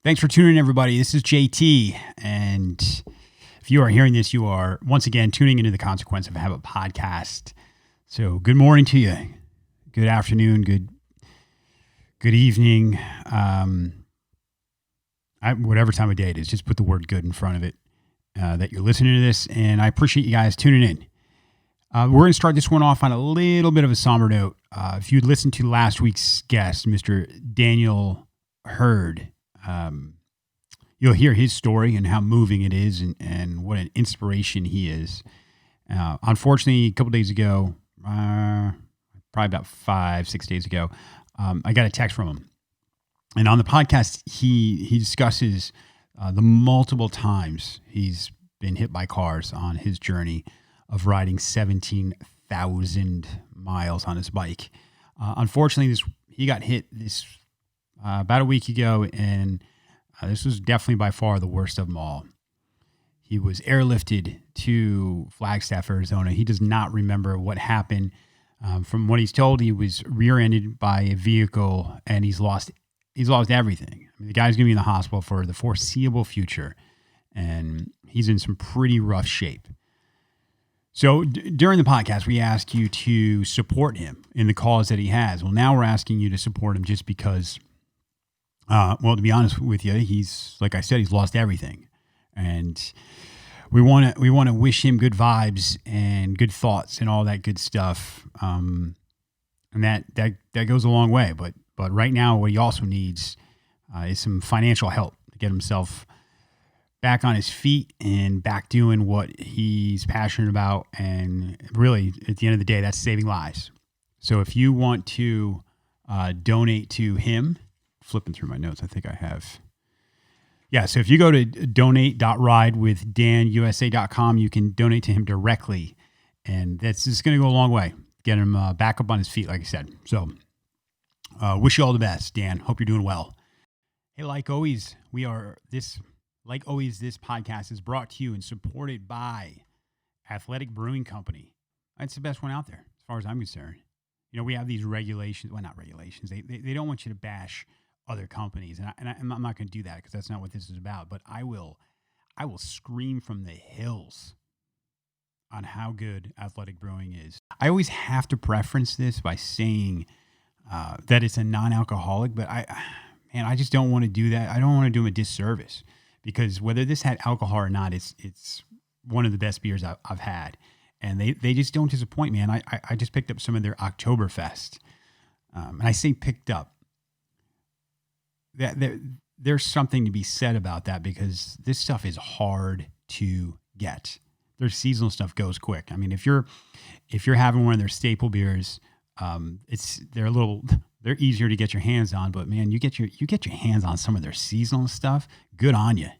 Thanks for tuning in, everybody. This is JT, and if you are hearing this, you are once again tuning into the Consequence of Habit podcast. So, good morning to you. Good afternoon. Good evening. Whatever time of day it is, just put the word "good" in front of it. That you're listening to this, and I appreciate you guys tuning in. We're going to start this one off on a little bit of a somber note. If you listened to last week's guest, Mr. Daniel Hurd, you'll hear his story and how moving it is and what an inspiration he is. Unfortunately, a couple days ago, probably about 5-6 days ago, I got a text from him. And on the podcast, he discusses the multiple times he's been hit by cars on his journey of riding 17,000 miles on his bike. Unfortunately, he got hit this about a week ago, and this was definitely by far the worst of them all. He was airlifted to Flagstaff, Arizona. He does not remember what happened. From what he's told, he was rear-ended by a vehicle, and he's lost everything. I mean, the guy's going to be in the hospital for the foreseeable future, and he's in some pretty rough shape. So during the podcast, we asked you to support him in the cause that he has. Well, now we're asking you to support him just because, to be honest with you, he's, like I said, he's lost everything. And we want to wish him good vibes and good thoughts and all that good stuff. And that goes a long way. But right now, what he also needs is some financial help to get himself back on his feet and back doing what he's passionate about. And really, at the end of the day, that's saving lives. So if you want to donate to him, flipping through my notes, I think I have. Yeah, so if you go to donate.ridewithdanusa.com, you can donate to him directly. And that's just going to go a long way. Get him back up on his feet, like I said. So wish you all the best, Dan. Hope you're doing well. Hey, like always, this podcast is brought to you and supported by Athletic Brewing Company. It's the best one out there, as far as I'm concerned. You know, we have these regulations. Well, not regulations. They don't want you to bash other companies, and I'm not going to do that because that's not what this is about. But I will scream from the hills on how good Athletic Brewing is. I always have to preference this by saying that it's a non-alcoholic, but I just don't want to do that. I don't want to do them a disservice. Because whether this had alcohol or not, it's one of the best beers I've had. And they just don't disappoint, man. I just picked up some of their Oktoberfest. And I say picked up. There's something to be said about that because this stuff is hard to get. Their seasonal stuff goes quick. I mean, if you're having one of their staple beers, they're easier to get your hands on, but man, you get your hands on some of their seasonal stuff. Good on you.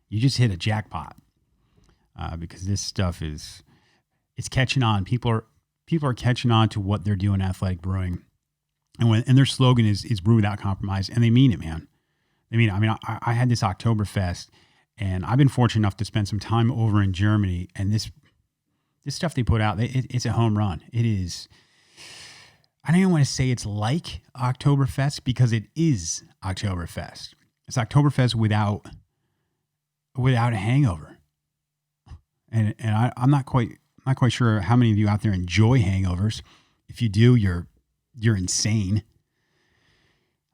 You just hit a jackpot because this stuff it's catching on. People are catching on to what they're doing. Athletic Brewing, and their slogan is brew without compromise, and they mean it, man. They mean it. I mean, I had this Oktoberfest, and I've been fortunate enough to spend some time over in Germany, and this stuff they put out, it's a home run. It is. I don't even want to say it's like Oktoberfest because it is Oktoberfest. It's Oktoberfest without a hangover. And I'm not quite sure how many of you out there enjoy hangovers. If you do, you're insane.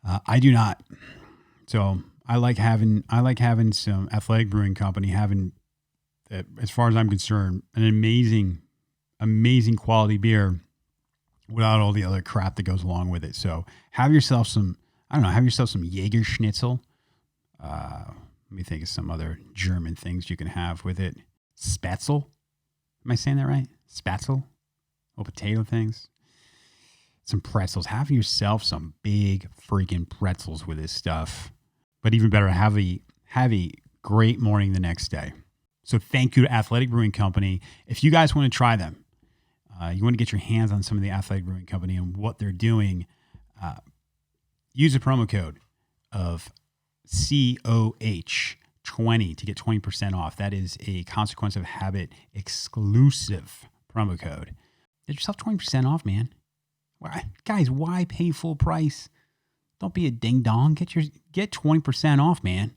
I do not. So I like having some Athletic Brewing Company having, as far as I'm concerned, an amazing quality beer without all the other crap that goes along with it. So have yourself some Jaeger Schnitzel. Let me think of some other German things you can have with it. Spätzle. Am I saying that right? Spätzle? Oh, potato things. Some pretzels. Have yourself some big freaking pretzels with this stuff. But even better, have a great morning the next day. So thank you to Athletic Brewing Company. If you guys want to try them, you want to get your hands on some of the Athletic Brewing Company and what they're doing, use a promo code of CoH20 to get 20% off. That is a Consequence of Habit exclusive promo code. Get yourself 20% off, man. Guys, why pay full price Don't be a ding dong. Get 20% off, man.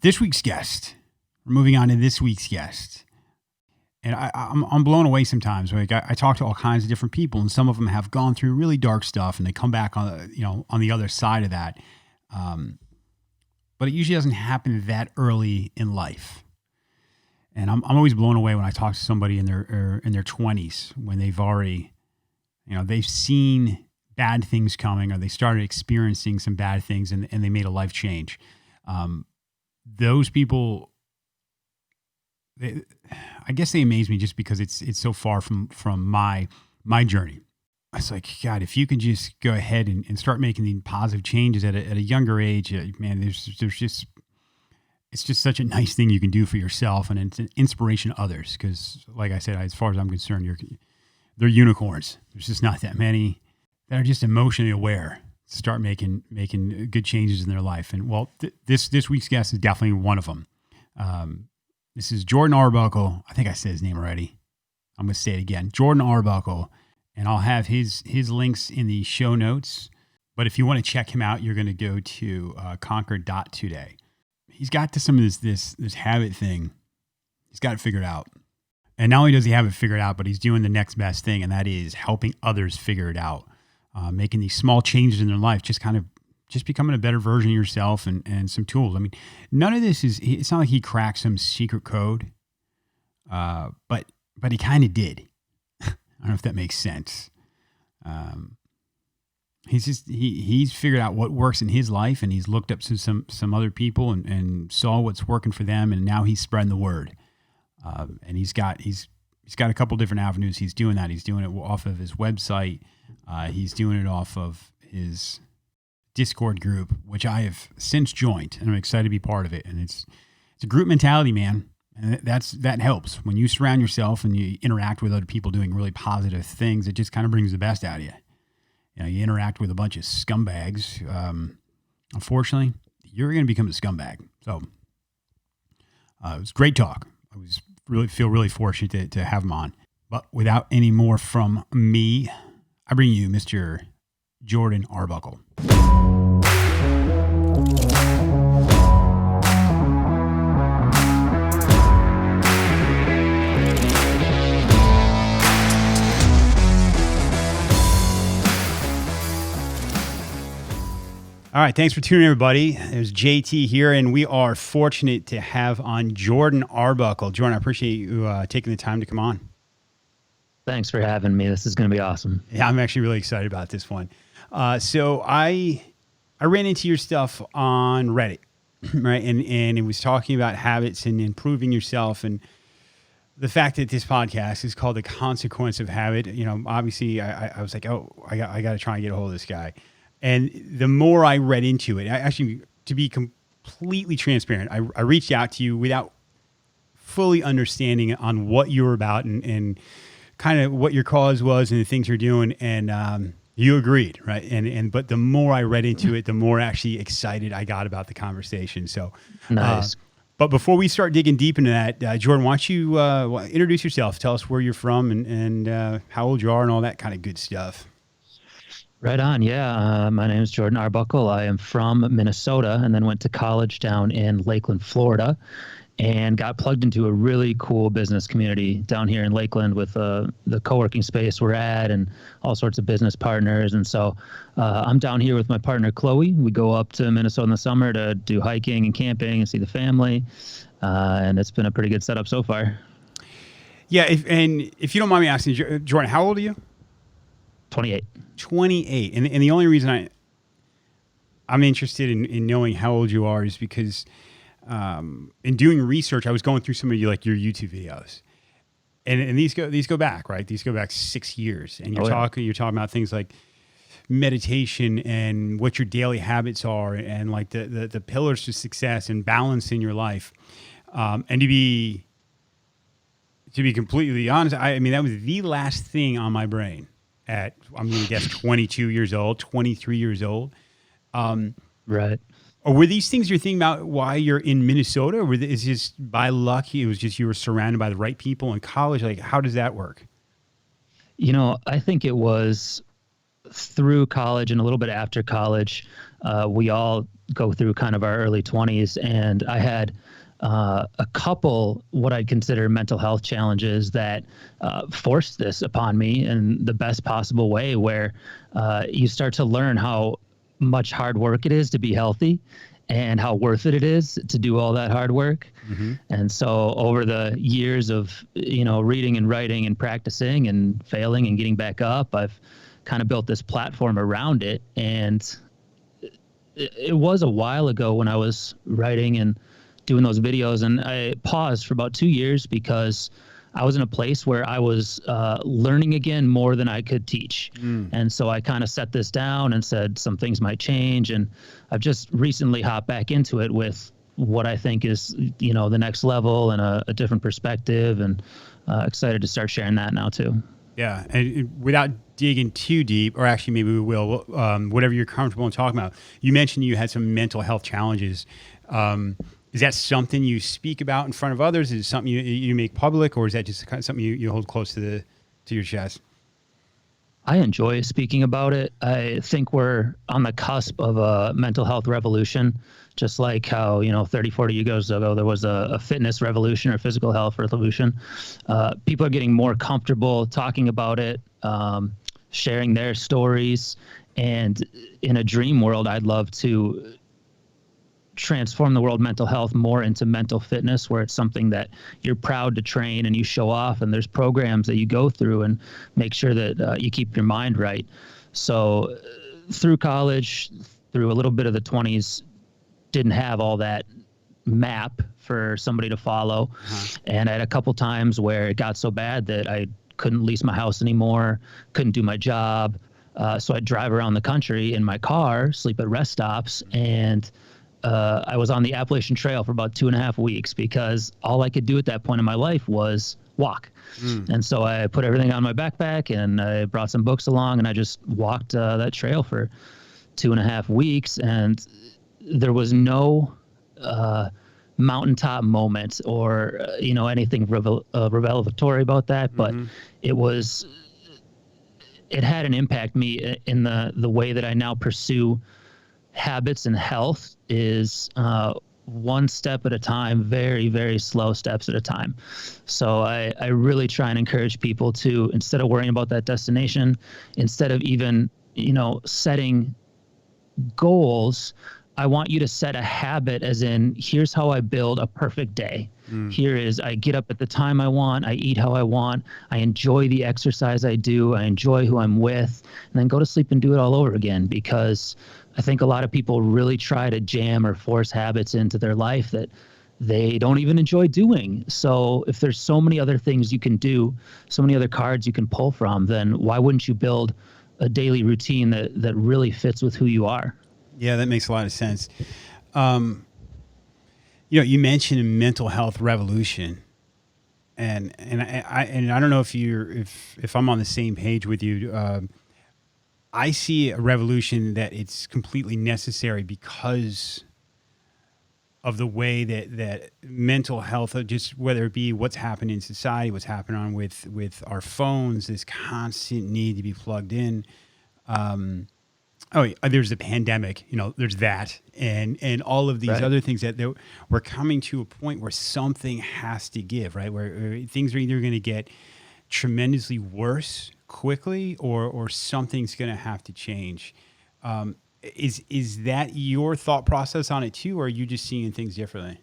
This week's guest. We're moving on to this week's guest. And I'm blown away sometimes. Like I talk to all kinds of different people, and some of them have gone through really dark stuff, and they come back on the other side of that. But it usually doesn't happen that early in life. And I'm always blown away when I talk to somebody in their 20s, when they've already, they've seen bad things coming, or they started experiencing some bad things, and they made a life change. Those people, I guess they amaze me just because it's so far from my journey. It's like, God, if you can just go ahead and start making the positive changes at a younger age, man, there's just, it's just such a nice thing you can do for yourself, and it's an inspiration to others. Because, like I said, as far as I'm concerned, they're unicorns. There's just not that many that are just emotionally aware to start making good changes in their life. And well, this week's guest is definitely one of them. This is Jordan Arbuckle. I think I said his name already. I'm going to say it again. Jordan Arbuckle. And I'll have his links in the show notes. But if you want to check him out, you're going to go to conquer.today. He's got to some of this habit thing. He's got it figured out. And not only does he have it figured out, but he's doing the next best thing, and that is helping others figure it out. Making these small changes in their life, just becoming a better version of yourself, and some tools. I mean, none of this it's not like he cracked some secret code, but he kind of did. I don't know if that makes sense. He's figured out what works in his life, and he's looked up to some other people and saw what's working for them, and now he's spreading the word. And he's got a couple different avenues. He's doing that. He's doing it off of his website. He's doing it off of his Discord group, which I have since joined, and I'm excited to be part of it. And it's a group mentality, man. And that helps. When you surround yourself and you interact with other people doing really positive things, it just kind of brings the best out of you. You interact with a bunch of scumbags. Unfortunately, you're going to become a scumbag. So it was great talk. I feel really fortunate to have him on. But without any more from me, I bring you Mr. Jordan Arbuckle. All right, thanks for tuning in, everybody. There's JT here, and we are fortunate to have on Jordan Arbuckle. Jordan, I appreciate you taking the time to come on. Thanks for having me. This is going to be awesome. Yeah, I'm actually really excited about this one. So I ran into your stuff on Reddit, right? And it was talking about habits and improving yourself, and the fact that this podcast is called The Consequence of Habit. Obviously, I was like, oh, I got to try and get a hold of this guy. And the more I read into it, to be completely transparent, I reached out to you without fully understanding on what you were about and kind of what your cause was and the things you're doing. And you agreed, right? But the more I read into it, the more actually excited I got about the conversation. So nice. But before we start digging deep into that, Jordan, why don't you introduce yourself? Tell us where you're from and how old you are and all that kind of good stuff. Right on. Yeah. My name is Jordan Arbuckle. I am from Minnesota and then went to college down in Lakeland, Florida, and got plugged into a really cool business community down here in Lakeland with the co-working space we're at and all sorts of business partners. And so I'm down here with my partner, Chloe. We go up to Minnesota in the summer to do hiking and camping and see the family. And it's been a pretty good setup so far. Yeah. If you don't mind me asking, Jordan, how old are you? 28. 28. And the only reason I'm interested in knowing how old you are is because in doing research, I was going through some of your YouTube videos, and these go back, right? These go back 6 years, and you're talking about things like meditation and what your daily habits are, and like the pillars to success and balance in your life. And to be completely honest, I mean that was the last thing on my brain. At, I'm going to guess 22 years old, 23 years old. Right. Or were these things you're thinking about why you're in Minnesota? Or is it just by luck? It was just you were surrounded by the right people in college? Like, how does that work? I think it was through college and a little bit after college, we all go through kind of our early 20s, and I had a couple what I'd consider mental health challenges that forced this upon me in the best possible way, where you start to learn how much hard work it is to be healthy and how worth it is to do all that hard work. Mm-hmm. And so over the years of, reading and writing and practicing and failing and getting back up, I've kind of built this platform around it. And it was a while ago when I was writing and doing those videos, and I paused for about 2 years because I was in a place where I was learning again more than I could teach. And so I kind of set this down and said some things might change. And I've just recently hopped back into it with what I think is, the next level and a different perspective, and excited to start sharing that now too. Yeah. And without digging too deep, or actually maybe we will, whatever you're comfortable in talking about, you mentioned you had some mental health challenges. Is that something you speak about in front of others? Is it something you make public, or is that just kind of something you hold close to your chest? I enjoy speaking about it. I think we're on the cusp of a mental health revolution, just like how, 30, 40 years ago, there was a fitness revolution or physical health revolution. People are getting more comfortable talking about it, sharing their stories. And in a dream world, I'd love to transform the world mental health more into mental fitness, where it's something that you're proud to train and you show off, and there's programs that you go through and make sure that you keep your mind right. So through college, through a little bit of the 20s, didn't have all that map for somebody to follow. And I had a couple times where it got so bad that I couldn't lease my house anymore, couldn't do my job. So I'd drive around the country in my car, sleep at rest stops, and I was on the Appalachian Trail for about 2.5 weeks because all I could do at that point in my life was walk. And so I put everything on my backpack and I brought some books along, and I just walked that trail for 2.5 weeks. And there was no mountaintop moment or, anything revelatory about that. But it had an impact me in the way that I now pursue habits and health is one step at a time, very, very slow steps at a time. So I really try and encourage people to, instead of worrying about that destination, instead of even, setting goals, I want you to set a habit, as in, here's how I build a perfect day. Here is, I get up at the time I want, I eat how I want, I enjoy the exercise I do, I enjoy who I'm with, and then go to sleep and do it all over again. Because I think a lot of people really try to jam or force habits into their life that they don't even enjoy doing. So if there's so many other things you can do, so many other cards you can pull from, then why wouldn't you build a daily routine that really fits with who you are? Yeah, that makes a lot of sense. You mentioned a mental health revolution, and I don't know if I'm on the same page with you. I see a revolution that it's completely necessary because of the way that mental health, just whether it be what's happening in society, what's happening on with our phones, this constant need to be plugged in. There's the pandemic, there's that, and all of these other things that we're coming to a point where something has to give, right? Where things are either going to get tremendously worse quickly, or something's going to have to change. Is that your thought process on it too, or are you just seeing things differently?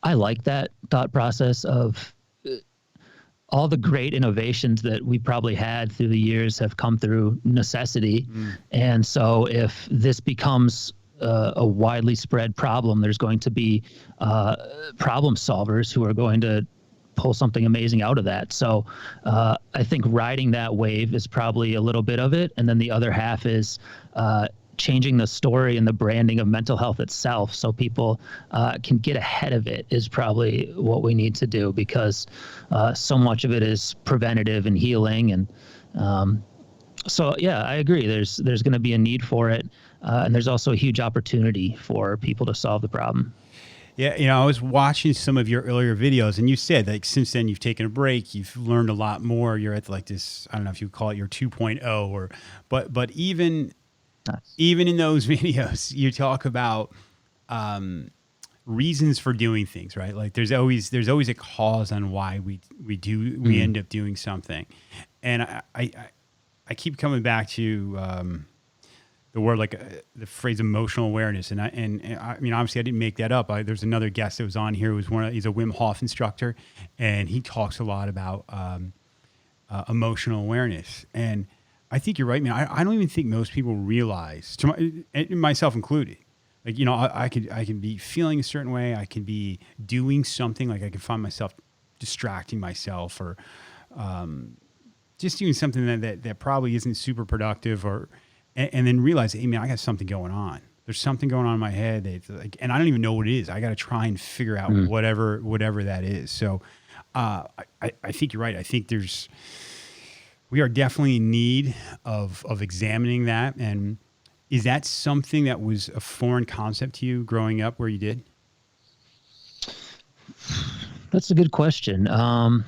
I like that thought process of all the great innovations that we probably had through the years have come through necessity. And so if this becomes a widely spread problem, there's going to be problem solvers who are going to pull something amazing out of that. So I think riding that wave is probably a little bit of it. And then the other half is changing the story and the branding of mental health itself so people can get ahead of it is probably what we need to do, because so much of it is preventative and healing. And so, yeah, I agree. There's going to be a need for it. And there's also a huge opportunity for people to solve the problem. Yeah, I was watching some of your earlier videos, and you said like since then you've taken a break, you've learned a lot more. You're at like this, I don't know if you would call it your 2.0 or, but Nice. even in those videos, you talk about reasons for doing things, right? Like there's always a cause on why we end up doing something, and I keep coming back to the word the phrase emotional awareness, and I mean obviously I didn't make that up. There's another guest that was on here who was he's a Wim Hof instructor, and he talks a lot about emotional awareness, and I think you're right, man. I don't even think most people realize, myself included. Like I could be feeling a certain way. I can be doing something, like I can find myself distracting myself or just doing something that probably isn't super productive, or and then realize, hey man, I got something going on. There's something going on in my head and I don't even know what it is. I got to try and figure out whatever that is. So I think you're right. I think we are definitely in need of examining that. And is that something that was a foreign concept to you growing up where you did? That's a good question. Our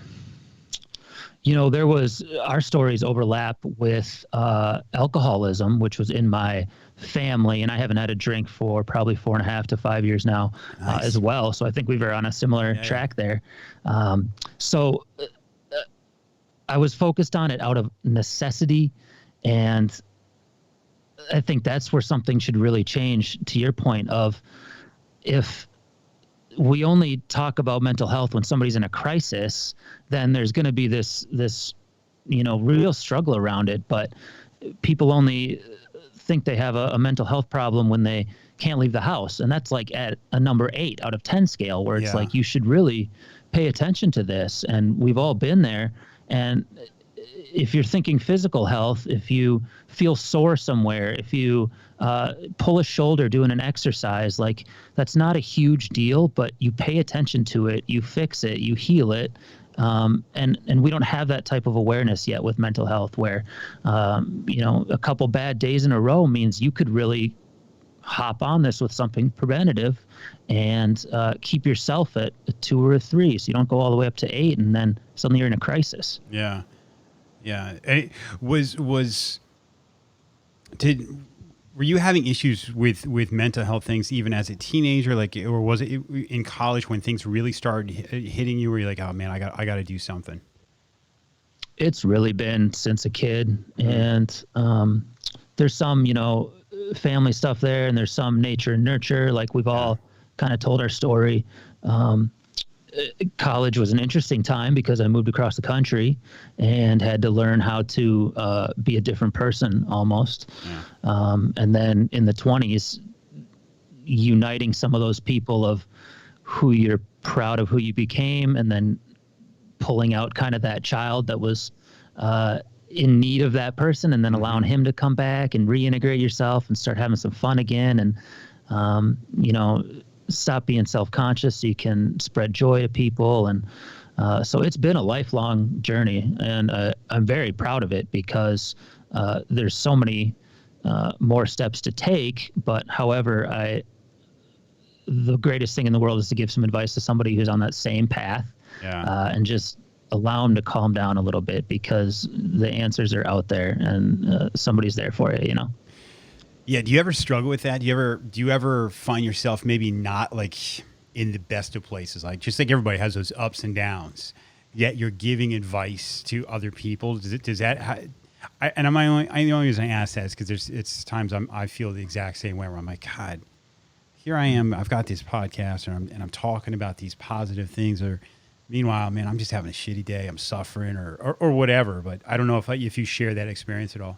stories overlap with alcoholism, which was in my family, and I haven't had a drink for probably 4.5 to 5 years now. Nice. As well. So I think we were on a similar track there. So I was focused on it out of necessity, and I think that's where something should really change, to your point of, if we only talk about mental health when somebody's in a crisis, then there's going to be this real struggle around it. But people only think they have a mental health problem when they can't leave the house. And that's like at a number 8 out of 10 scale, where it's like, you should really pay attention to this. And we've all been there. And if you're thinking physical health, if you feel sore somewhere, if you pull a shoulder doing an exercise, like that's not a huge deal, but you pay attention to it, you fix it, you heal it. And we don't have that type of awareness yet with mental health, where, a couple bad days in a row means you could really hop on this with something preventative and keep yourself at a 2 or a 3. So you don't go all the way up to 8 and then suddenly you're in a crisis. Yeah. Yeah. Were you having issues with mental health things even as a teenager, or was it in college when things really started hitting you, where you're like, oh man, I got to do something? It's really been since a kid, and there's some, family stuff there, and there's some nature and nurture. Like we've all kind of told our story. College was an interesting time because I moved across the country and had to learn how to be a different person almost. Yeah. And then in the 20s, uniting some of those people of who you're proud of who you became, and then pulling out kind of that child that was in need of that person, and then allowing him to come back and reintegrate yourself and start having some fun again. And, stop being self-conscious so you can spread joy to people. And so it's been a lifelong journey, and I'm very proud of it because there's so many more steps to take. But however, the greatest thing in the world is to give some advice to somebody who's on that same path, and just allow them to calm down a little bit, because the answers are out there, and somebody's there for you, Yeah. Do you ever struggle with that? Do you ever find yourself maybe not like in the best of places? Like just like everybody has those ups and downs, yet you're giving advice to other people. I'm the only reason I ask that is because it's times I feel the exact same way, where I'm like, God, here I am. I've got this podcast and I'm talking about these positive things, or meanwhile, man, I'm just having a shitty day. I'm suffering or whatever. But I don't know if you share that experience at all.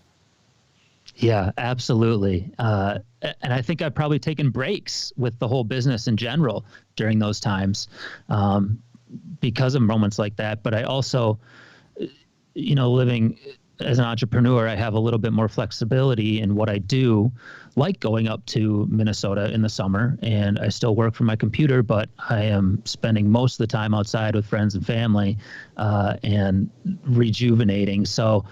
Yeah, absolutely. And I think I've probably taken breaks with the whole business in general during those times because of moments like that. But I also, living as an entrepreneur, I have a little bit more flexibility in what I do, like going up to Minnesota in the summer, and I still work from my computer, but I am spending most of the time outside with friends and family and rejuvenating. So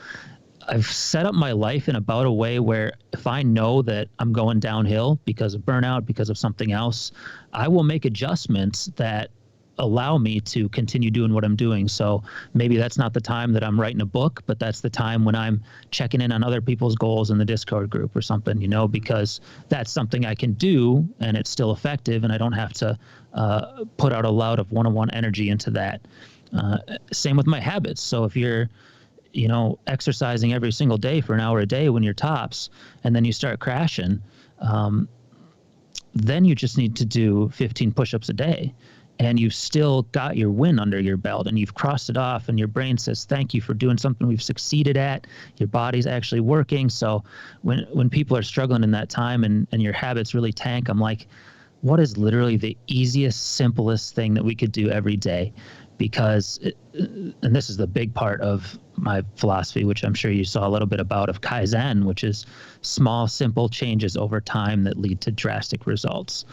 I've set up my life in about a way where if I know that I'm going downhill because of burnout, because of something else, I will make adjustments that allow me to continue doing what I'm doing. So maybe that's not the time that I'm writing a book, but that's the time when I'm checking in on other people's goals in the Discord group or something, because that's something I can do and it's still effective and I don't have to put out a lot of one-on-one energy into that. Same with my habits. So if you're exercising every single day for an hour a day when you're tops, and then you start crashing, then you just need to do 15 push-ups a day. And you've still got your win under your belt and you've crossed it off and your brain says, thank you for doing something we've succeeded at. Your body's actually working. So when people are struggling in that time and your habits really tank, I'm like, what is literally the easiest, simplest thing that we could do every day? Because, and this is the big part of my philosophy, which I'm sure you saw a little bit about, of Kaizen, which is small, simple changes over time that lead to drastic results.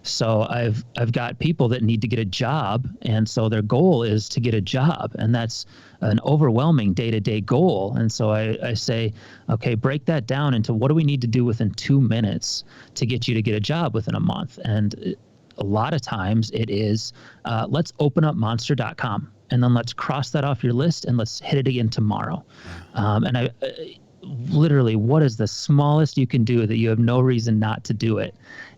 So I've got people that need to get a job, and so their goal is to get a job, and that's an overwhelming day-to-day goal. And so I say, okay, break that down into what do we need to do within 2 minutes to get you to get a job within a month. And a lot of times it is, let's open up monster.com and then let's cross that off your list and let's hit it again tomorrow. And I literally, what is the smallest you can do that you have no reason not to do it?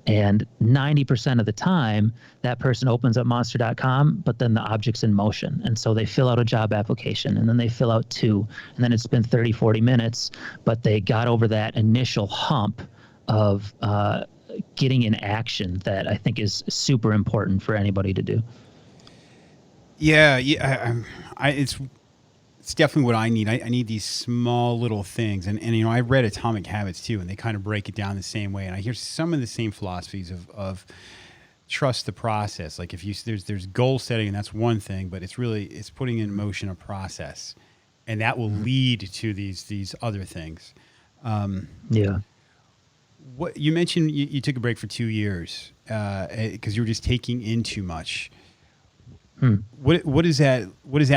And 90% of the time, that person opens up monster.com, but then the object's in motion. And so they fill out a job application, and then they fill out 2, and then it's been 30, 40 minutes, but they got over that initial hump of getting in action that I think is super important for anybody to do. Yeah. It's definitely what I need. I need these small little things. And I read Atomic Habits too, and they kind of break it down the same way. And I hear some of the same philosophies of trust the process. Like if there's goal setting, and that's one thing, but it's putting in motion a process, and that will lead to these other things. Yeah. What you mentioned, you took a break for 2 years because you were just taking in too much. What does that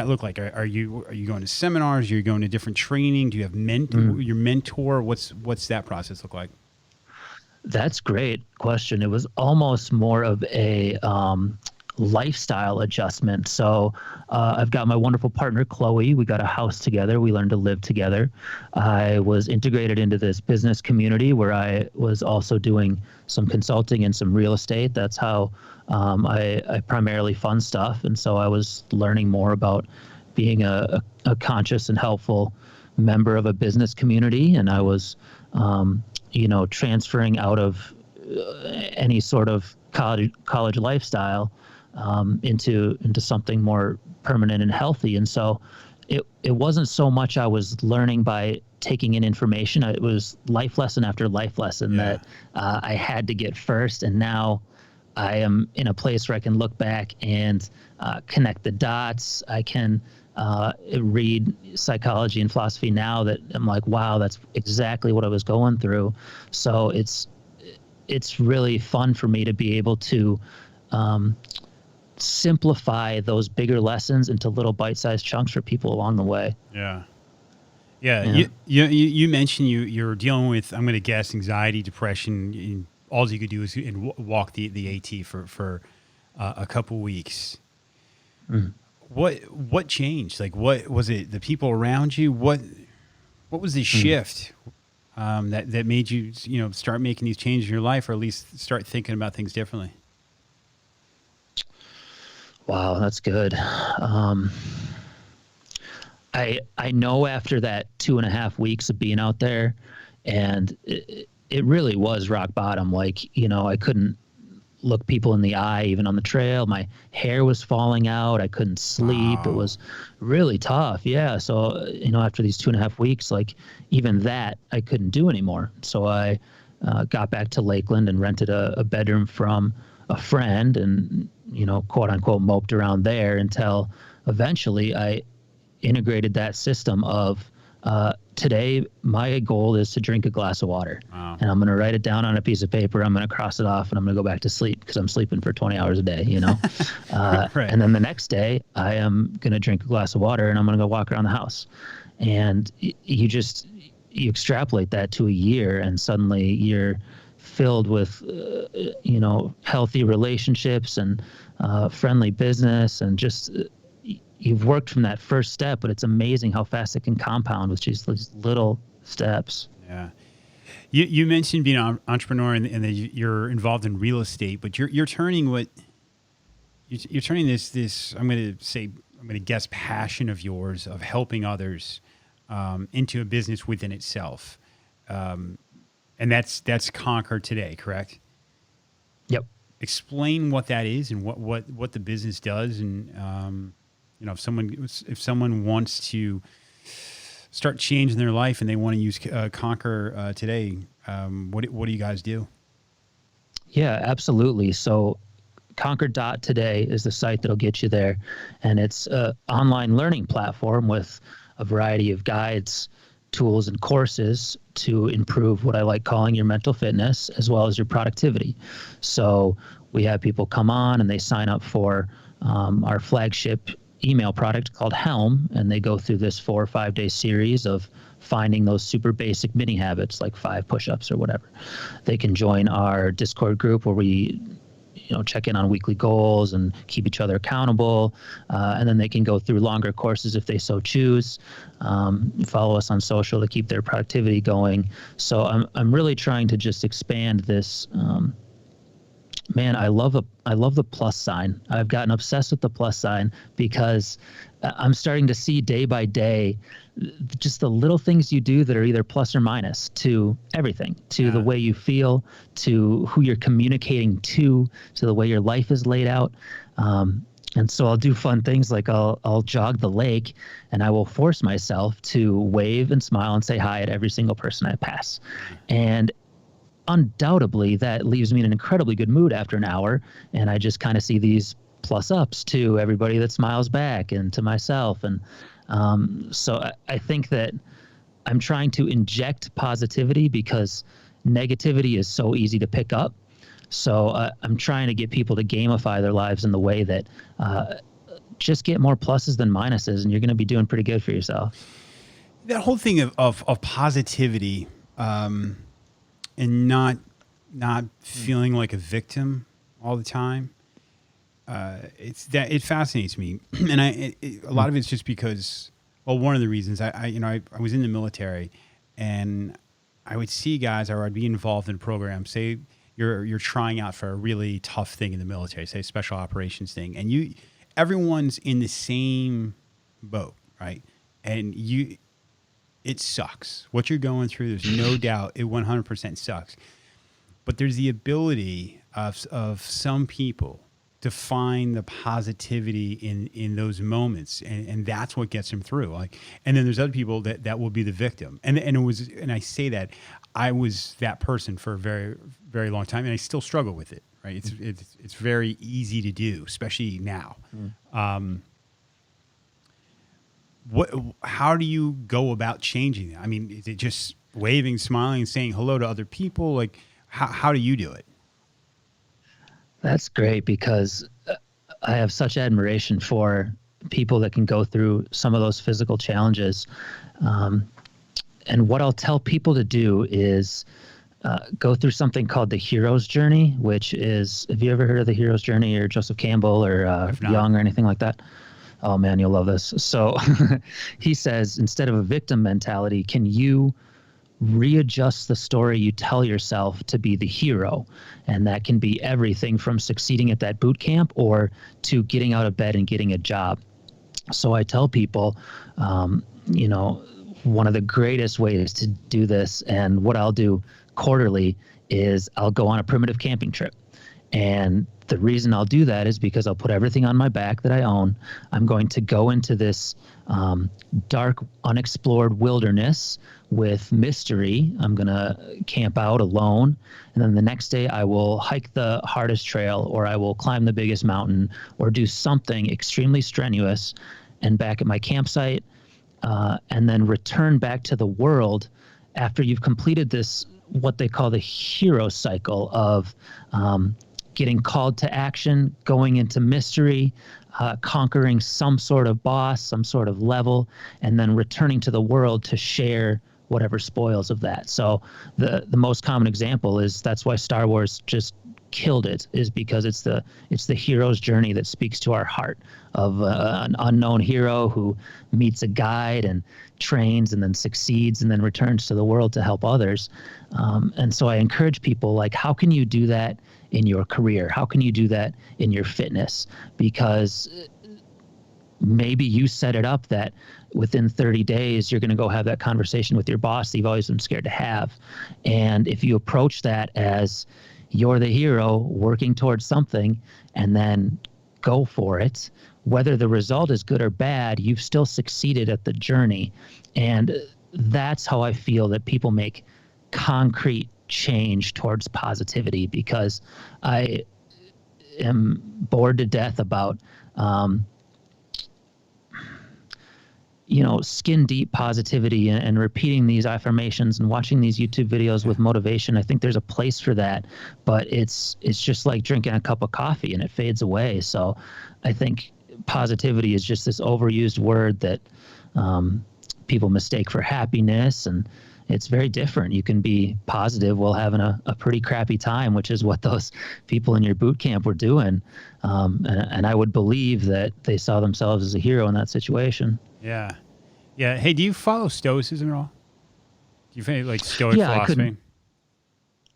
look like? Are you going to seminars? Are you going to different training? Do you have your mentor? What's that process look like? That's a great question. It was almost more of a lifestyle adjustment. So I've got my wonderful partner, Chloe. We got a house together. We learned to live together. I was integrated into this business community where I was also doing some consulting and some real estate. That's how I primarily fund stuff. And so I was learning more about being a conscious and helpful member of a business community. And I was, transferring out of any sort of college lifestyle into something more permanent and healthy. And so it wasn't so much I was learning by taking in information. It was life lesson after life lesson that I had to get first. And now I am in a place where I can look back and connect the dots. I can read psychology and philosophy now that I'm like, wow, that's exactly what I was going through. So it's really fun for me to be able to simplify those bigger lessons into little bite-sized chunks for people along the way. Yeah. You mentioned you're dealing with, I'm going to guess, anxiety, depression. All you could do is walk the AT for a couple weeks. What changed? Like, what was it? The people around you? What was the shift that made you start making these changes in your life, or at least start thinking about things differently? Wow, that's good. I know after that 2.5 weeks of being out there, and it really was rock bottom. Like, I couldn't look people in the eye, even on the trail. My hair was falling out. I couldn't sleep. Wow. It was really tough. Yeah. So, after these 2.5 weeks, like even that I couldn't do anymore. So I got back to Lakeland and rented a bedroom from a friend and, quote unquote, moped around there until eventually I integrated that system of, today, my goal is to drink a glass of water. Wow. And I'm going to write it down on a piece of paper. I'm going to cross it off and I'm going to go back to sleep because I'm sleeping for 20 hours a day, Right. And then the next day I am going to drink a glass of water and I'm going to go walk around the house. And you extrapolate that to a year, and suddenly you're filled with, healthy relationships and friendly business, and just you've worked from that first step. But it's amazing how fast it can compound with just these little steps. Yeah. You mentioned being an entrepreneur and that you're involved in real estate, but you're turning you're turning this I'm going to guess passion of yours of helping others into a business within itself, and that's Conquer Today, correct? Yep. Explain what that is and what the business does, and if someone wants to start changing their life and they want to use Conquer Today, what do you guys do? Yeah, absolutely. So Conquer.today is the site that'll get you there. And it's an online learning platform with a variety of guides, tools, and courses to improve what I like calling your mental fitness as well as your productivity. So we have people come on and they sign up for our flagship email product called Helm, and they go through this 4 or 5 day series of finding those super basic mini habits like 5 push-ups or whatever. They can join our Discord group where we check in on weekly goals and keep each other accountable. And then they can go through longer courses if they so choose. Follow us on social to keep their productivity going. So I'm really trying to just expand this. Man, I love the plus sign. I've gotten obsessed with the plus sign because I'm starting to see day by day just the little things you do that are either plus or minus to everything, to the way you feel, to who you're communicating to the way your life is laid out. And so I'll do fun things like I'll jog the lake, and I will force myself to wave and smile and say hi at every single person I pass. And undoubtedly that leaves me in an incredibly good mood after an hour, and I just kind of see these plus ups to everybody that smiles back and to myself. And so I think that I'm trying to inject positivity because negativity is so easy to pick up. So I'm trying to get people to gamify their lives in the way that just get more pluses than minuses, and you're going to be doing pretty good for yourself. That whole thing of positivity, and not feeling like a victim all the time. It fascinates me, and a lot of it's just because, well, one of the reasons I was in the military, and I would see guys, or I'd be involved in a program. Say you're trying out for a really tough thing in the military, say a special operations thing, and everyone's in the same boat, right? And it sucks. What you're going through, there's no doubt, it 100% sucks. But there's the ability of some people to find the positivity in those moments, and that's what gets them through. And then there's other people that will be the victim. And I say that I was that person for a very, very long time, and I still struggle with it. Right? It's very easy to do, especially now. How do you go about changing that? I mean, is it just waving, smiling, and saying hello to other people? Like, how do you do it? That's great, because I have such admiration for people that can go through some of those physical challenges. And what I'll tell people to do is go through something called the hero's journey, which is, have you ever heard of the hero's journey or Joseph Campbell or Young or anything like that? Oh man, you'll love this. So he says, instead of a victim mentality, can you readjust the story you tell yourself to be the hero? And that can be everything from succeeding at that boot camp or to getting out of bed and getting a job. So I tell people, one of the greatest ways to do this, and what I'll do quarterly, is I'll go on a primitive camping trip. And the reason I'll do that is because I'll put everything on my back that I own. I'm going to go into this dark, unexplored wilderness with mystery. I'm going to camp out alone. And then the next day I will hike the hardest trail, or I will climb the biggest mountain, or do something extremely strenuous, and back at my campsite, and then return back to the world after you've completed this, what they call the hero cycle of getting called to action, going into mystery, conquering some sort of boss, some sort of level, and then returning to the world to share whatever spoils of that. So the most common example is that's why Star Wars just killed it, is because it's the hero's journey that speaks to our heart of an unknown hero who meets a guide and trains and then succeeds and then returns to the world to help others. And so I encourage people, like, how can you do that in your career? How can you do that in your fitness? Because maybe you set it up that within 30 days, you're going to go have that conversation with your boss that you've always been scared to have. And if you approach that as you're the hero working towards something and then go for it, whether the result is good or bad, you've still succeeded at the journey. And that's how I feel that people make concrete change towards positivity, because I am bored to death about skin deep positivity and repeating these affirmations and watching these YouTube videos with motivation. I think there's a place for that, but it's just like drinking a cup of coffee and it fades away. So I think positivity is just this overused word that people mistake for happiness, and it's very different. You can be positive while having a pretty crappy time, which is what those people in your boot camp were doing. And I would believe that they saw themselves as a hero in that situation. Yeah. Yeah. Hey, do you follow Stoicism at all? Do you think like Stoic philosophy?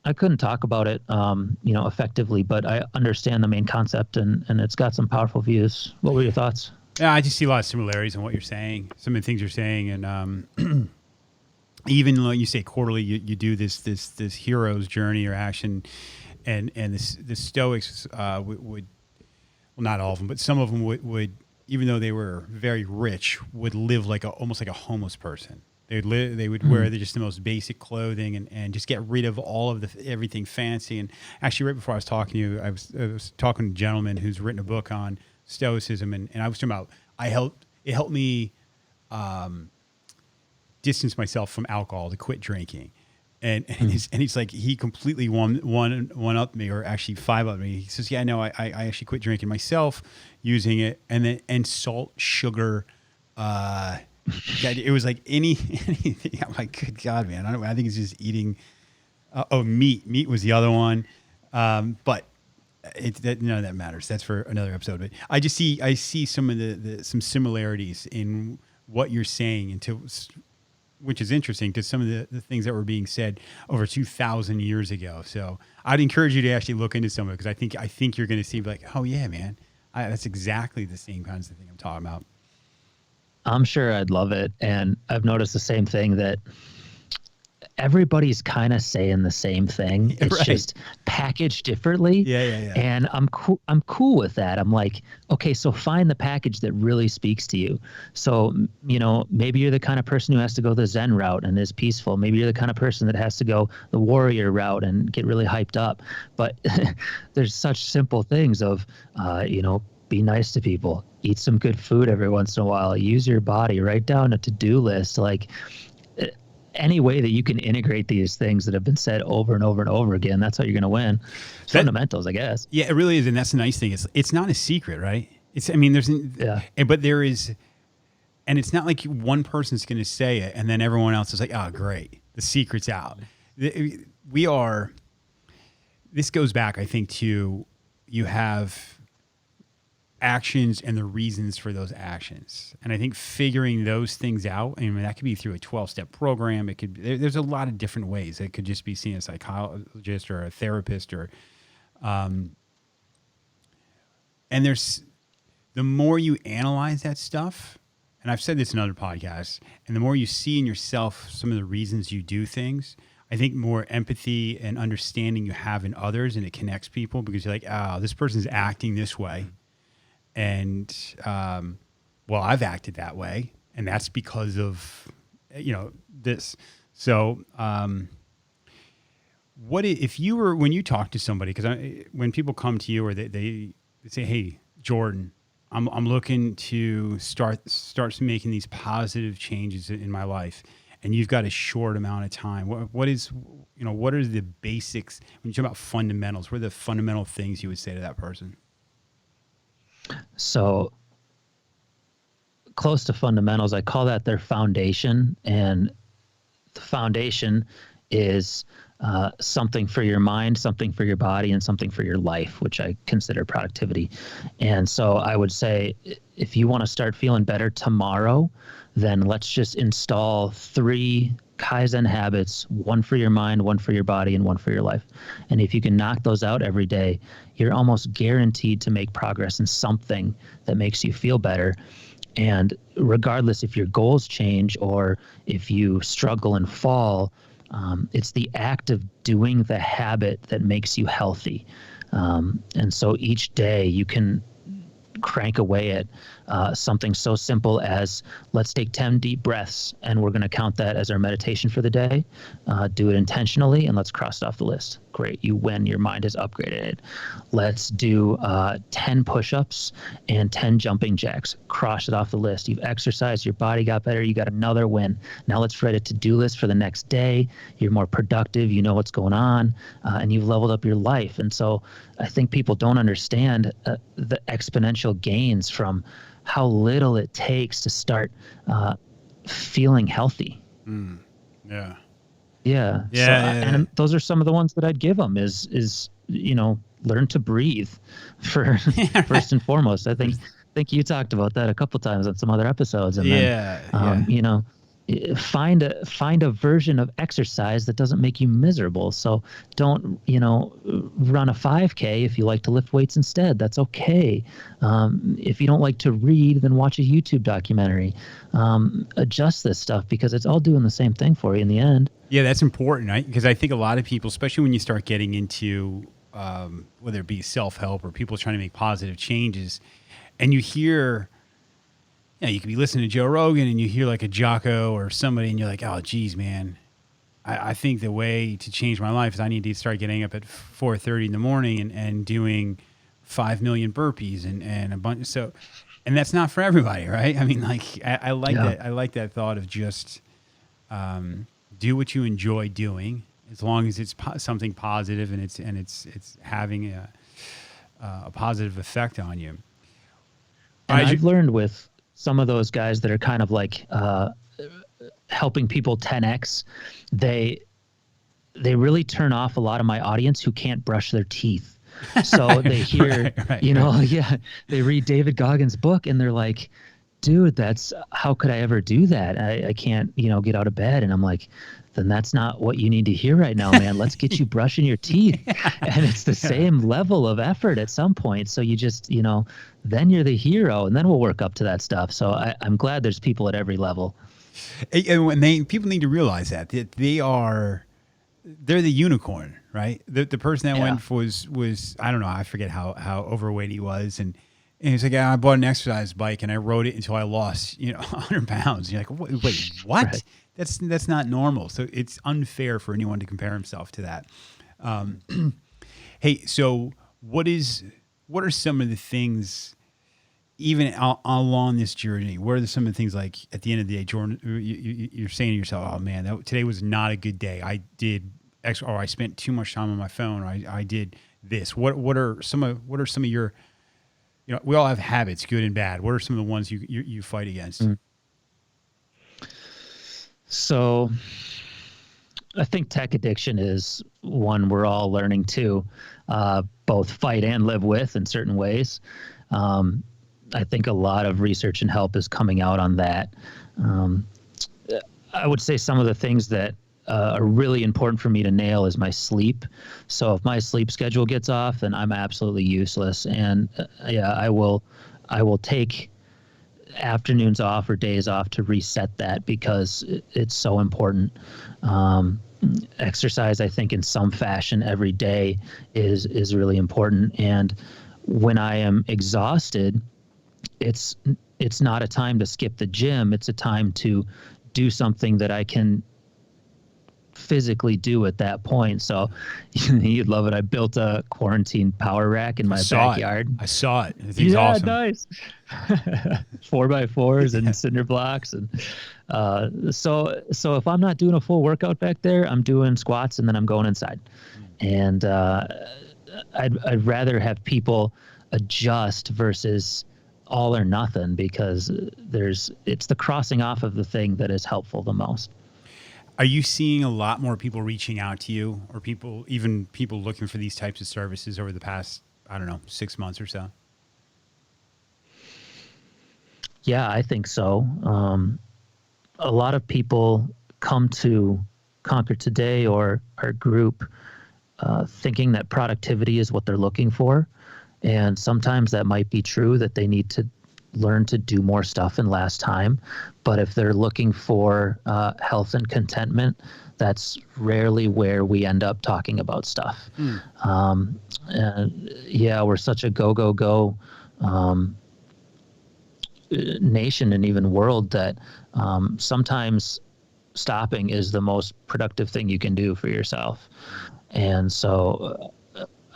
I couldn't talk about it, effectively, but I understand the main concept, and it's got some powerful views. What were your thoughts? Yeah, I just see a lot of similarities in what you're saying, some of the things you're saying. And even like you say quarterly, you do this hero's journey or action. And the Stoics would, well, not all of them, but some of them would, even though they were very rich, would live like almost like a homeless person. They would wear just the most basic clothing and just get rid of all of everything fancy. And actually, right before I was talking to you, I was talking to a gentleman who's written a book on Stoicism, and I was talking about it helped me distance myself from alcohol, to quit drinking. And he's like, he completely one up me, or actually five up me. He says, yeah, no, I actually quit drinking myself, using it, and salt, sugar, it was like anything. I'm like, good God, man. I think it's just eating. Meat. Meat was the other one, but none of that matters. That's for another episode. But I see some of some similarities in what you're saying, which is interesting, because some of the things that were being said over 2,000 years ago. So I'd encourage you to actually look into some of it, because I think you're going to see like, oh yeah, man, that's exactly the same kinds of thing I'm talking about. I'm sure I'd love it. And I've noticed the same thing, that everybody's kind of saying the same thing. It's right. Just packaged differently. Yeah. And I'm cool with that. I'm like, okay, so find the package that really speaks to you. So, maybe you're the kind of person who has to go the Zen route and is peaceful. Maybe you're the kind of person that has to go the warrior route and get really hyped up. But there's such simple things of, be nice to people, eat some good food every once in a while, use your body, write down a to-do list. Like, any way that you can integrate these things that have been said over and over and over again, that's how you're going to win. Fundamentals, I guess. Yeah, it really is. And that's the nice thing. It's not a secret, right? But there is, and it's not like one person's going to say it and then everyone else is like, oh, great, the secret's out. This goes back, I think, to you have actions and the reasons for those actions. And I think figuring those things out, that could be through a 12-step program. It could be, there's a lot of different ways. It could just be seeing a psychologist or a therapist, or and there's, the more you analyze that stuff, and I've said this in other podcasts, and the more you see in yourself some of the reasons you do things, I think more empathy and understanding you have in others, and it connects people, because you're like, oh, this person's acting this way. And, I've acted that way, and that's because of, this. So, when you talk to somebody, because when people come to you, or they say, hey, Jordan, I'm looking to start making these positive changes in my life, and you've got a short amount of time. What is, what are the basics when you talk about fundamentals? What are the fundamental things you would say to that person? So close to fundamentals, I call that their foundation. And the foundation is something for your mind, something for your body, and something for your life, which I consider productivity. And so I would say, if you want to start feeling better tomorrow, then let's just install 3 Kaizen habits, 1 for your mind, 1 for your body, and 1 for your life. And if you can knock those out every day, you're almost guaranteed to make progress in something that makes you feel better. And regardless if your goals change or if you struggle and fall, it's the act of doing the habit that makes you healthy. And so each day you can crank away at something so simple as, let's take 10 deep breaths, and we're going to count that as our meditation for the day. Do it intentionally, and let's cross it off the list. Great, you win. Your mind is upgraded. Let's do 10 push-ups and 10 jumping jacks. Cross it off the list. You've exercised, your body got better, you got another win. Now let's write a to-do list for the next day. You're more productive, you know what's going on, and you've leveled up your life. And so I think people don't understand the exponential gains from how little it takes to start feeling healthy. Yeah. Yeah. And those are some of the ones that I'd give them is, learn to breathe first and foremost. I think you talked about that a couple times on some other episodes. And then, find a version of exercise that doesn't make you miserable. So don't, run a 5K if you like to lift weights instead. That's okay. If you don't like to read, then watch a YouTube documentary. Adjust this stuff because it's all doing the same thing for you in the end. Yeah, that's important, right? Because I think a lot of people, especially when you start getting into whether it be self-help or people trying to make positive changes, and you hear, you could be listening to Joe Rogan and you hear like a Jocko or somebody and you're like, oh, geez, man, I think the way to change my life is I need to start getting up at 4:30 in the morning and doing 5 million burpees and a bunch. So, and that's not for everybody, right? I mean, like, I like that. I like that thought of just do what you enjoy doing, as long as it's something positive and it's having a positive effect on you. And I've learned with some of those guys that are kind of like helping people 10x, they really turn off a lot of my audience who can't brush their teeth. So they hear, they read David Goggins' book and they're like, dude, how could I ever do that? I can't, get out of bed. And I'm like, then that's not what you need to hear right now, man. Let's get you brushing your teeth. And it's the same level of effort at some point. So you just, then you're the hero, and then we'll work up to that stuff. So I'm glad there's people at every level. And people need to realize that they're the unicorn, right? The person that went was I don't know, I forget how overweight he was, and he's like, I bought an exercise bike and I rode it until I lost 100 pounds. You're like, wait, what? Right. That's not normal. So it's unfair for anyone to compare himself to that. Hey, so what are some of the things, even along this journey, what are some of the things, like at the end of the day, Jordan, you're saying to yourself, oh man, today was not a good day. I did X, or I spent too much time on my phone, or I did this. What are some of your, we all have habits, good and bad. What are some of the ones you fight against? So I think tech addiction is one we're all learning to both fight and live with in certain ways. I think a lot of research and help is coming out on that. I would say some of the things that are really important for me to nail is my sleep. So if my sleep schedule gets off, then I'm absolutely useless. And I will take afternoons off or days off to reset that because it's so important. Exercise, I think, in some fashion every day is really important. And when I am exhausted, it's not a time to skip the gym. It's a time to do something that I can physically do at that point. So you'd love it. I built a quarantine power rack in my backyard. I saw it. The thing's awesome. Nice. 4x4s and cinder blocks. And so if I'm not doing a full workout back there, I'm doing squats and then I'm going inside. And I'd rather have people adjust versus all or nothing, because it's the crossing off of the thing that is helpful the most. Are you seeing a lot more people reaching out to you, or people looking for these types of services over the past, 6 months or so? Yeah, I think so. A lot of people come to Conquer Today or our group thinking that productivity is what they're looking for. And sometimes that might be true, that they need to learn to do more stuff in less time. But if they're looking for health and contentment, that's rarely where we end up talking about stuff. And yeah, we're such a go nation and even world that sometimes stopping is the most productive thing you can do for yourself. And so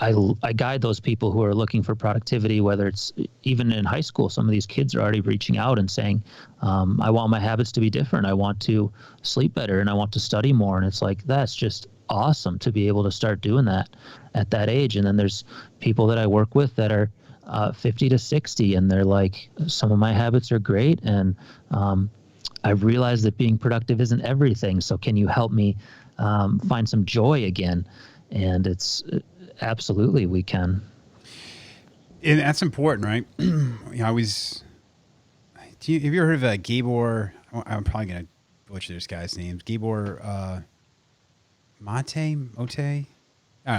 I guide those people who are looking for productivity, whether it's even in high school. Some of these kids are already reaching out and saying, I want my habits to be different. I want to sleep better and I want to study more. And it's like, that's just awesome to be able to start doing that at that age. And then there's people that I work with that are 50 to 60, and they're like, some of my habits are great. And I've realized that being productive isn't everything. So can you help me find some joy again? And it's absolutely, we can. And that's important, right? Have you ever heard of Gabor? I'm probably going to butcher this guy's name. Gabor Mote? I don't know.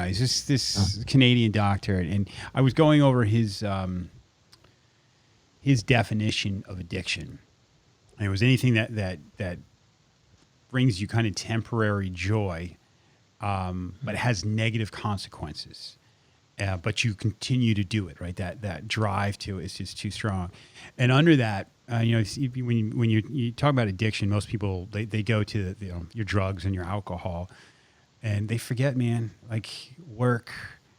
He's just this Canadian doctor. And I was going over his definition of addiction. And it was anything that brings you kind of temporary joy, but it has negative consequences. But you continue to do it, right? That drive to it is just too strong. And under that, when you talk about addiction, most people they go to your drugs and your alcohol, and they forget, man, like work.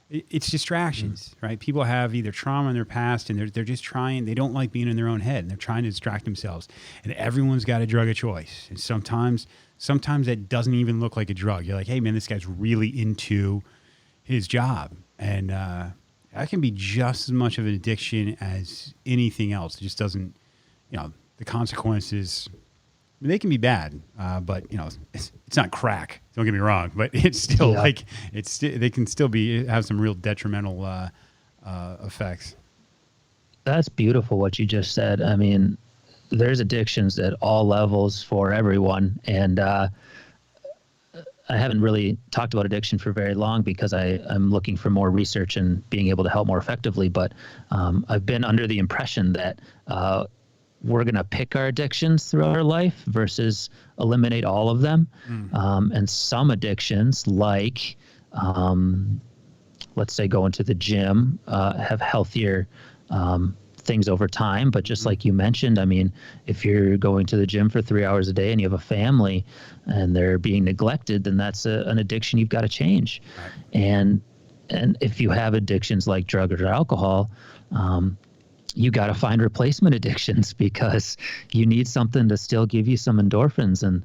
It's distractions, right? People have either trauma in their past, and they're just trying. They don't like being in their own head, and they're trying to distract themselves. And everyone's got a drug of choice, and sometimes that doesn't even look like a drug. You're like, hey, man, this guy's really into his job. And that can be just as much of an addiction as anything else. It just doesn't, the consequences, they can be bad, but it's not crack. Don't get me wrong, but it's still they can still have some real detrimental effects. That's beautiful what you just said. I mean, there's addictions at all levels for everyone. And I haven't really talked about addiction for very long because I'm looking for more research and being able to help more effectively. But I've been under the impression that we're going to pick our addictions throughout our life versus eliminate all of them. And some addictions, like, let's say going to the gym, have healthier things over time. But just like you mentioned, I mean, if you're going to the gym for 3 hours a day and you have a family and they're being neglected, then that's an addiction you've got to change. Right. And if you have addictions like drugs or alcohol, you got to find replacement addictions, because you need something to still give you some endorphins and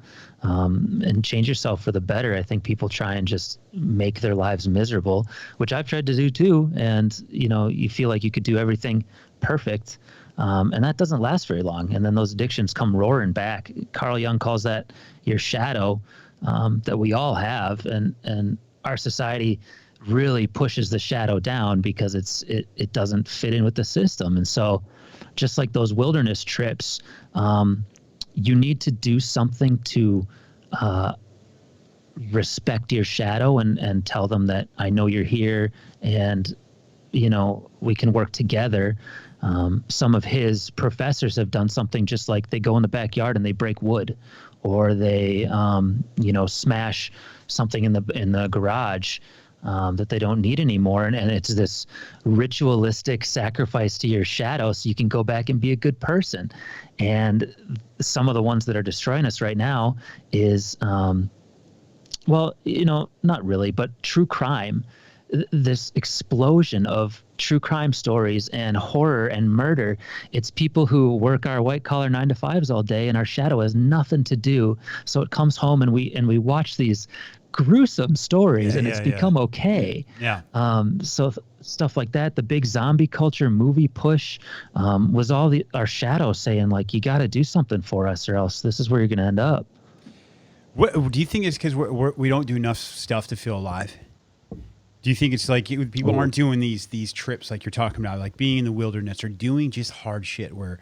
change yourself for the better. I think people try and just make their lives miserable, which I've tried to do too. And, you feel like you could do everything perfect. And that doesn't last very long. And then those addictions come roaring back. Carl Jung calls that your shadow, that we all have. And our society really pushes the shadow down because it doesn't fit in with the system. And so just like those wilderness trips, you need to do something to respect your shadow and tell them that I know you're here and, we can work together. Some of his professors have done something just like they go in the backyard and they break wood, or they, smash something in the garage that they don't need anymore. And it's this ritualistic sacrifice to your shadow so you can go back and be a good person. And some of the ones that are destroying us right now is Well, not really, but true crime, this explosion of true crime stories and horror and murder. It's people who work our white collar 9 to 5s all day, and our shadow has nothing to do. So it comes home, and we watch these gruesome stories, and it's become okay. Yeah. So stuff like that, the big zombie culture movie push, was all our shadow saying, like, you got to do something for us, or else this is where you're going to end up. What do you think it's because we don't do enough stuff to feel alive? Do you think it's like people aren't doing these trips like you're talking about, like being in the wilderness or doing just hard shit where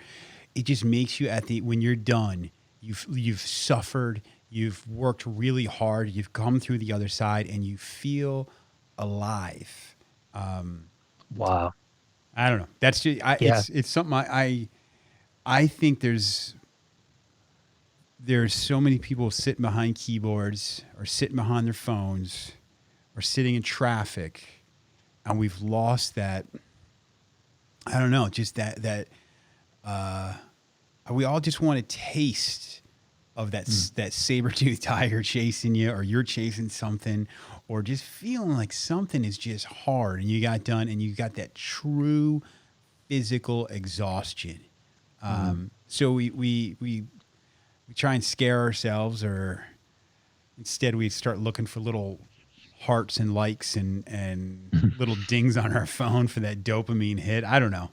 it just makes you when you're done, you've suffered, you've worked really hard, you've come through the other side, and you feel alive. Wow. I don't know. That's just it's something I think there's so many people sitting behind keyboards or sitting behind their phones or sitting in traffic, and we've lost that. I don't know, just that we all just want a taste of that saber-toothed tiger chasing you, or you're chasing something, or just feeling like something is just hard and you got done and you got that true physical exhaustion. So we try and scare ourselves, or instead we start looking for little hearts and likes and little dings on our phone for that dopamine hit. I don't know.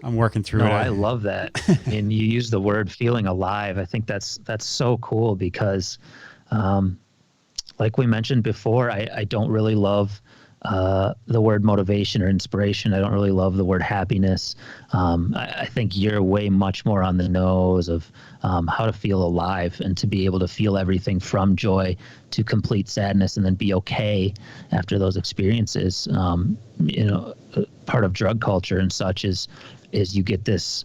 I'm working through it. I love that. And you use the word feeling alive. I think that's so cool because, like we mentioned before, I don't really love the word motivation or inspiration. I don't really love the word happiness. I think you're way much more on the nose of how to feel alive and to be able to feel everything from joy to complete sadness and then be okay after those experiences. Part of drug culture and such is you get this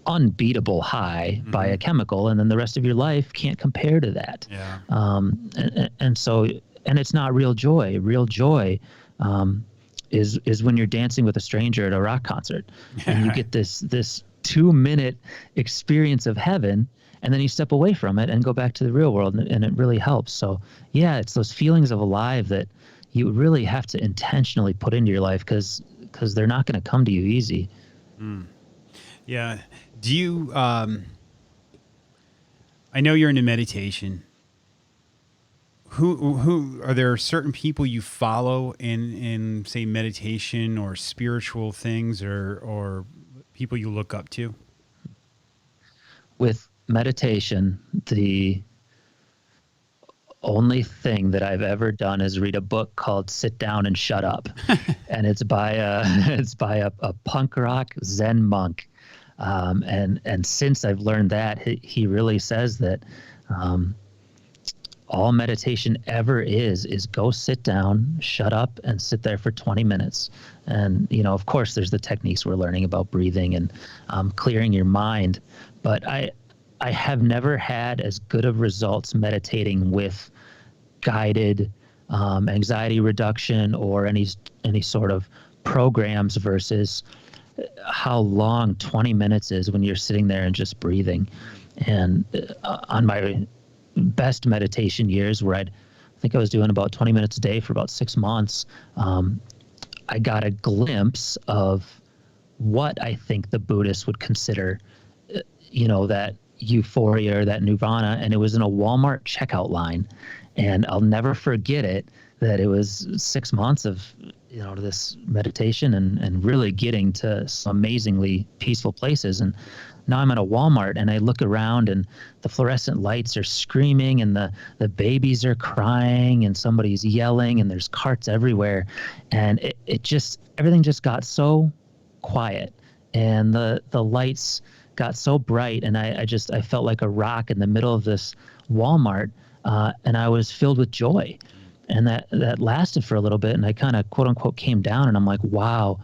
unbeatable high by a chemical, and then the rest of your life can't compare to that. Yeah. And it's not real joy. Real joy is when you're dancing with a stranger at a rock concert, and you get this 2-minute experience of heaven, and then you step away from it and go back to the real world, and it really helps. So yeah, it's those feelings of alive that you really have to intentionally put into your life because they're not going to come to you easy. Yeah. Do you, I know you're into meditation. Who are there certain people you follow in say meditation or spiritual things, or people you look up to? With meditation, the only thing that I've ever done is read a book called Sit Down and Shut Up. And it's by a punk rock Zen monk. And since I've learned that, he really says that all meditation ever is go sit down, shut up, and sit there for 20 minutes. And, of course, there's the techniques we're learning about breathing and clearing your mind. But I have never had as good of results meditating with guided anxiety reduction or any sort of programs versus how long 20 minutes is when you're sitting there and just breathing. And on my best meditation years, where I think I was doing about 20 minutes a day for about 6 months, I got a glimpse of what I think the Buddhists would consider, that euphoria or that nirvana. And it was in a Walmart checkout line. And I'll never forget it, that it was 6 months of, this meditation and really getting to some amazingly peaceful places. And now I'm at a Walmart and I look around and the fluorescent lights are screaming and the babies are crying and somebody's yelling and there's carts everywhere. And everything just got so quiet and the lights got so bright. And I felt like a rock in the middle of this Walmart. And I was filled with joy. And that lasted for a little bit. And I kind of, quote unquote, came down and I'm like, wow,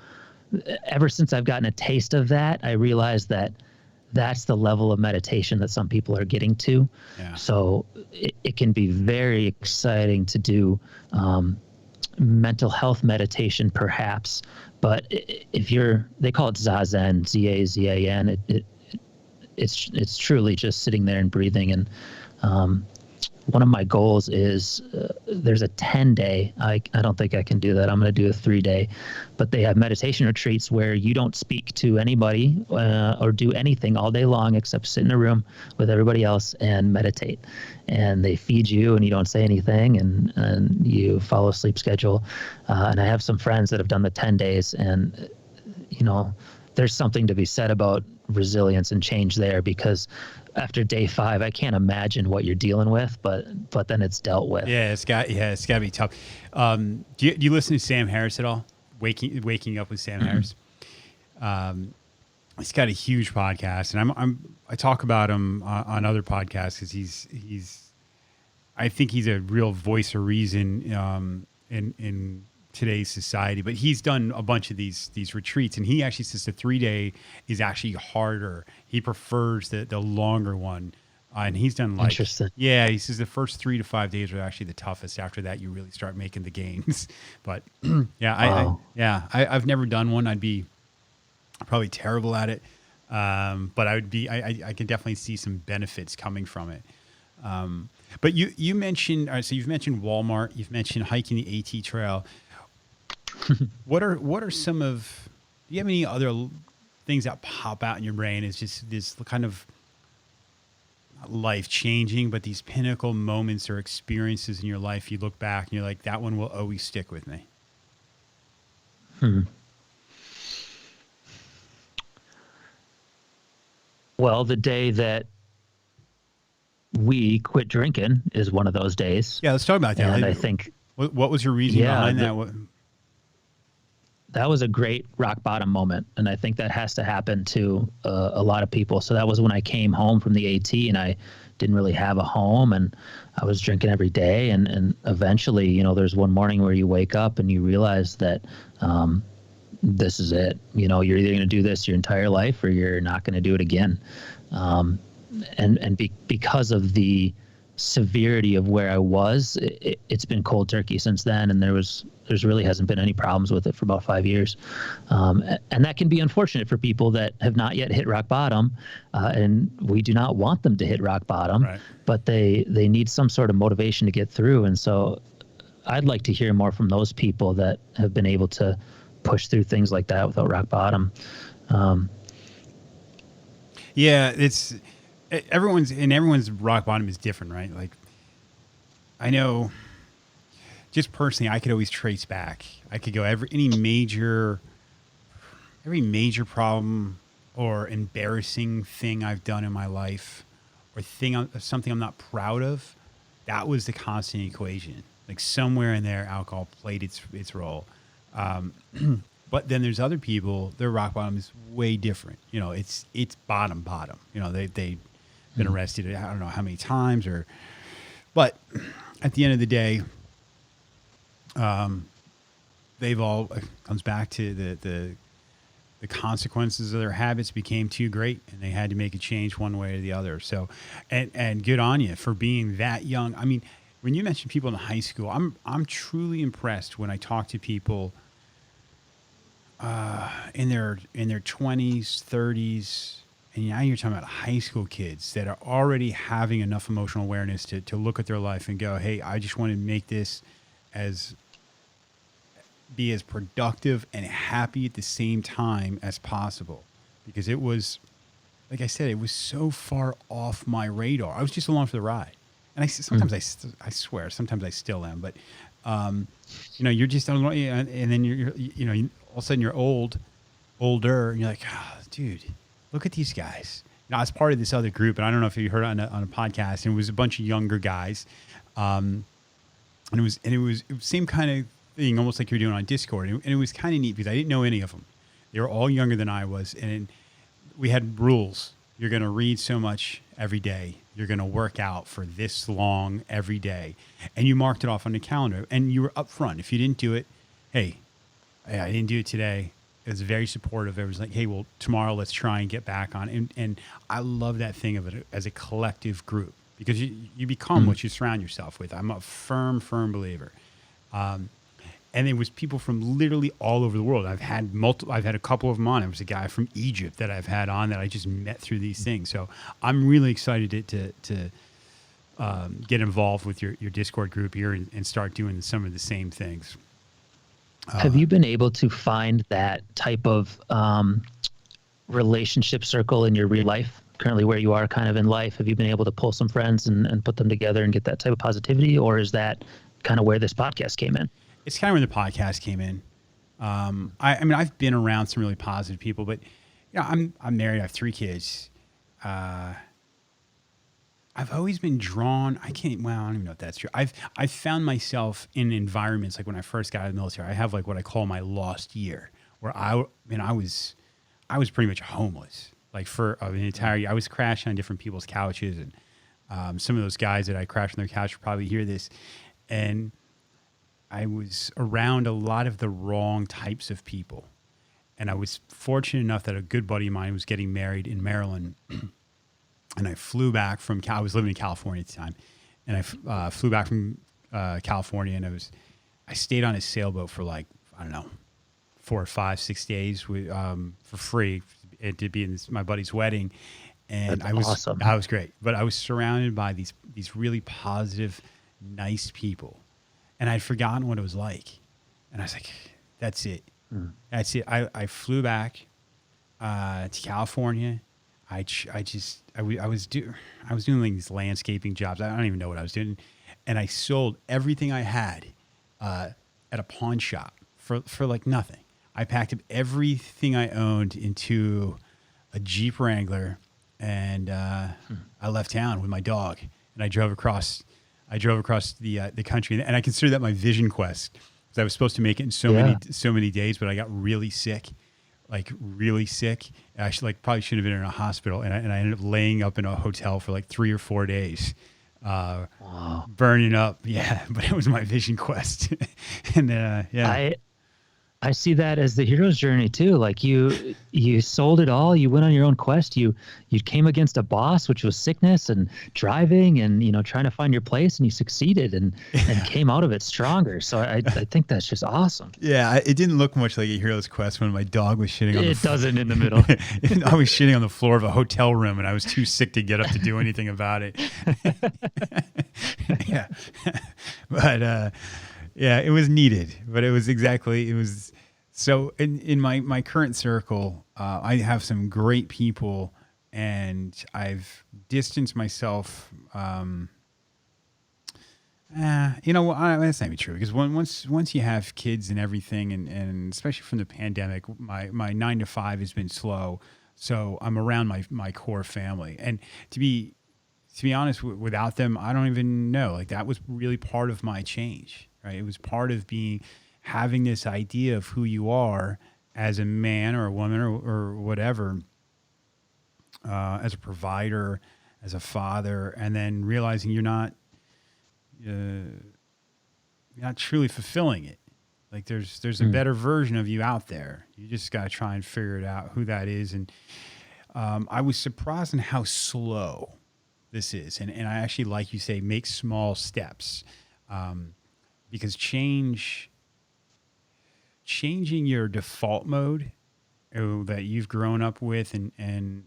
ever since I've gotten a taste of that, I realized that that's the level of meditation that some people are getting to. Yeah. So it can be very exciting to do mental health meditation, perhaps. But they call it Zazen, Z-A-Z-A-N. It's truly just sitting there and breathing. And one of my goals is there's a 10-day. I don't think I can do that. I'm going to do a 3-day, but they have meditation retreats where you don't speak to anybody or do anything all day long except sit in a room with everybody else and meditate. And they feed you and you don't say anything, and you follow a sleep schedule. And I have some friends that have done the 10 days, and there's something to be said about resilience and change there, because after day 5, I can't imagine what you're dealing with, but then it's dealt with. Yeah, it's got to be tough. Do you listen to Sam Harris at all? Waking Up with Sam Harris. He's got a huge podcast, and I talk about him on other podcasts because I think he's a real voice of reason in today's society. But he's done a bunch of these retreats, and he actually says the 3-day is actually harder. He prefers the longer one, and he's done like, interesting. Yeah, he says the first 3 to 5 days are actually the toughest. After that, you really start making the gains. But yeah, Wow. I've never done one. I'd be probably terrible at it, but I can definitely see some benefits coming from it. But you mentioned, so you've mentioned Walmart, you've mentioned hiking the AT Trail. What are some of? Do you have any other things that pop out in your brain? It's just this kind of life changing, but these pinnacle moments or experiences in your life. You look back and you're like, that one will always stick with me. Well, the day that we quit drinking is one of those days. Yeah, let's talk about that. And I think what was your reason behind that? That was a great rock bottom moment, and I think that has to happen to a lot of people. So that was when I came home from the AT, and I didn't really have a home, and I was drinking every day, and eventually, there's one morning where you wake up and you realize that this is it. You're either going to do this your entire life or you're not going to do it again. Because of the severity of where I was, it's been cold turkey since then, and there's really hasn't been any problems with it for about 5 years, and that can be unfortunate for people that have not yet hit rock bottom, and we do not want them to hit rock bottom, Right. But they need some sort of motivation to get through, and so I'd like to hear more from those people that have been able to push through things like that without rock bottom. Yeah, everyone's rock bottom is different, right? Like, I know, just personally, I could always trace back. I could go every major problem or embarrassing thing I've done in my life, or something I'm not proud of. That was the constant equation. Like, somewhere in there, alcohol played its role. But then there's other people, their rock bottom is way different. It's bottom. They've been arrested, I don't know how many times, but at the end of the day, they've all comes back to the consequences of their habits became too great, and they had to make a change one way or the other. So, and good on you for being that young. I mean, when you mention people in high school, I'm truly impressed when I talk to people in their 20s, 30s, and now you're talking about high school kids that are already having enough emotional awareness to look at their life and go, hey, I just want to make this be as productive and happy at the same time as possible. Because it was, like I said, it was so far off my radar. I was just along for the ride. And sometimes I swear, sometimes I still am, but you're just, and then you're all of a sudden you're older, and you're like, oh, dude, look at these guys. I was part of this other group, and I don't know if you heard on a podcast, and it was a bunch of younger guys, and it was the same kind of thing, almost like you're doing on Discord, and it was kind of neat because I didn't know any of them. They were all younger than I was, and we had rules. You're going to read so much every day. You're going to work out for this long every day, and you marked it off on the calendar, and you were upfront. If you didn't do it, hey, I didn't do it today. It was very supportive. It was like, hey, well, tomorrow let's try and get back on. And I love that thing of it as a collective group, because you become what you surround yourself with. I'm a firm believer. And it was people from literally all over the world. I've had a couple of them on. There was a guy from Egypt that I've had on that I just met through these things. So I'm really excited to get involved with your Discord group here and start doing some of the same things. Have you been able to find that type of relationship circle in your real life, currently where you are kind of in life? Have you been able to pull some friends and put them together and get that type of positivity, or is that kind of where this podcast came in? It's kind of where the podcast came in. I mean, I've been around some really positive people, but I'm married. I have 3 kids. I've always been drawn. I don't even know if that's true. I've found myself in environments like when I first got out of the military. I have like what I call my lost year, where I was pretty much homeless. Like for an entire year, I was crashing on different people's couches, and some of those guys that I crashed on their couch will probably hear this. And I was around a lot of the wrong types of people. And I was fortunate enough that a good buddy of mine was getting married in Maryland. And I flew back from I was living in California at the time. And I flew back from California, and I stayed on his sailboat for like, I don't know, 4 or 5, 6 days for free to be in my buddy's wedding. And That's awesome. I was great. But I was surrounded by these really positive, nice people. And I'd forgotten what it was like. And I was like, that's it. That's it. I flew back to California. I was doing like these landscaping jobs. I don't even know what I was doing. And I sold everything I had at a pawn shop for like nothing. I packed up everything I owned into a Jeep Wrangler, and I left town with my dog, and I drove across the country. And I consider that my vision quest, because I was supposed to make it in so many days, but I got really sick. Like really sick. I probably should have been in a hospital, and I ended up laying up in a hotel for like 3 or 4 days, burning up. Yeah, but it was my vision quest. And yeah. I see that as the hero's journey too. Like you sold it all. You went on your own quest. You came against a boss, which was sickness and driving and, trying to find your place, and you succeeded and came out of it stronger. So I think that's just awesome. Yeah. It didn't look much like a hero's quest when my dog was shitting on the floor. It doesn't in the middle. I was shitting on the floor of a hotel room, and I was too sick to get up to do anything about it. Yeah. But, yeah, it was needed, but it was so in my current circle, I have some great people, and I've distanced myself. That's not even true, because once you have kids and everything, and especially from the pandemic, my 9 to 5 has been slow. So I'm around my core family, and to be honest, without them, I don't even know. Like, that was really part of my change. Right? It was part of having this idea of who you are as a man or a woman or whatever, as a provider, as a father, and then realizing you're not truly fulfilling it. Like there's a better version of you out there. You just got to try and figure it out who that is. And I was surprised in how slow this is. And I actually, like you say, make small steps. Because changing your default mode that you've grown up with and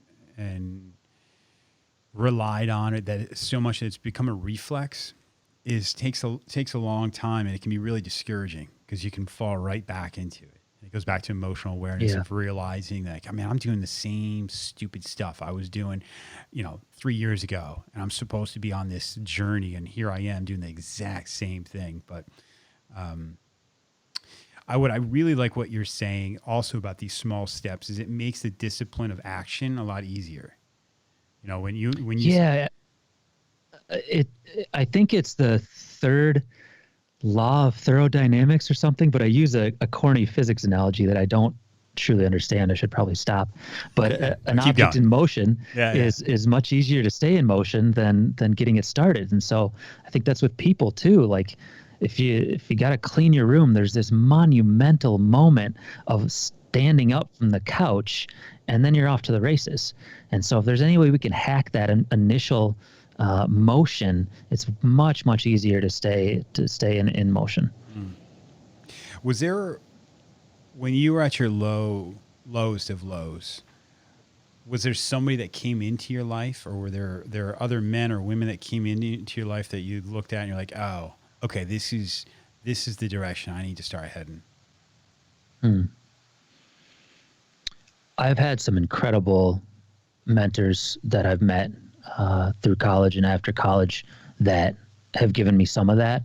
relied on it that so much that it's become a reflex takes a long time, and it can be really discouraging because you can fall right back into it. It goes back to emotional awareness of realizing that, I'm doing the same stupid stuff I was doing, 3 years ago, and I'm supposed to be on this journey, and here I am doing the exact same thing. But I really like what you're saying also about these small steps is it makes the discipline of action a lot easier. When you I think it's the third law of thermodynamics or something, but I use a corny physics analogy that I don't truly understand. I should probably stop. But an object in motion is much easier to stay in motion than getting it started. And so I think that's with people too. Like if you got to clean your room, there's this monumental moment of standing up from the couch, and then you're off to the races. And so if there's any way we can hack that initial motion, it's much, much easier to stay in motion. Was there, when you were at your lowest of lows, was there somebody that came into your life, or were there other men or women that came into your life that you looked at and you're like, oh, okay, this is the direction I need to start heading? I've had some incredible mentors that I've met through college and after college that have given me some of that.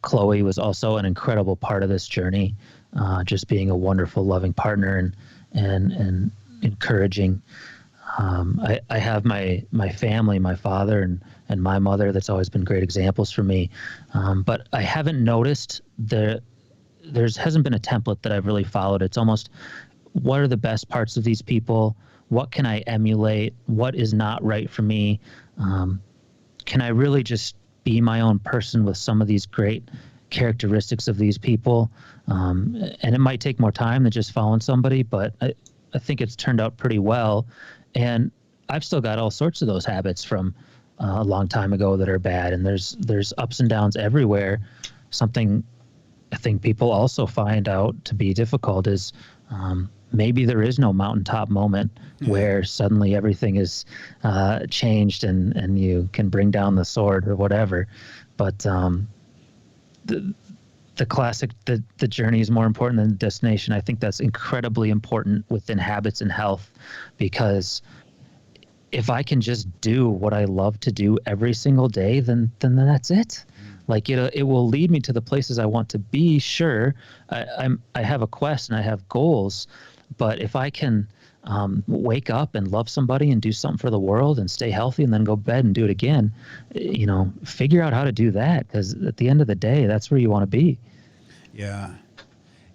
Chloe was also an incredible part of this journey, just being a wonderful, loving partner and encouraging. I have my family, my father and my mother, that's always been great examples for me. But I haven't noticed hasn't been a template that I've really followed. It's almost, what are the best parts of these people? What can I emulate? What is not right for me? Can I really just be my own person with some of these great characteristics of these people? And it might take more time than just following somebody, but I think it's turned out pretty well. And I've still got all sorts of those habits from a long time ago that are bad. And there's ups and downs everywhere. Something I think people also find out to be difficult is maybe there is no mountaintop moment where suddenly everything is changed and you can bring down the sword or whatever. But the classic, the journey is more important than the destination. I think that's incredibly important within habits and health, because if I can just do what I love to do every single day, then that's it. Like it will lead me to the places I want to be. Sure, I have a quest and I have goals, but if I can wake up and love somebody and do something for the world and stay healthy and then go to bed and do it again, figure out how to do that, because at the end of the day, that's where you want to be. Yeah.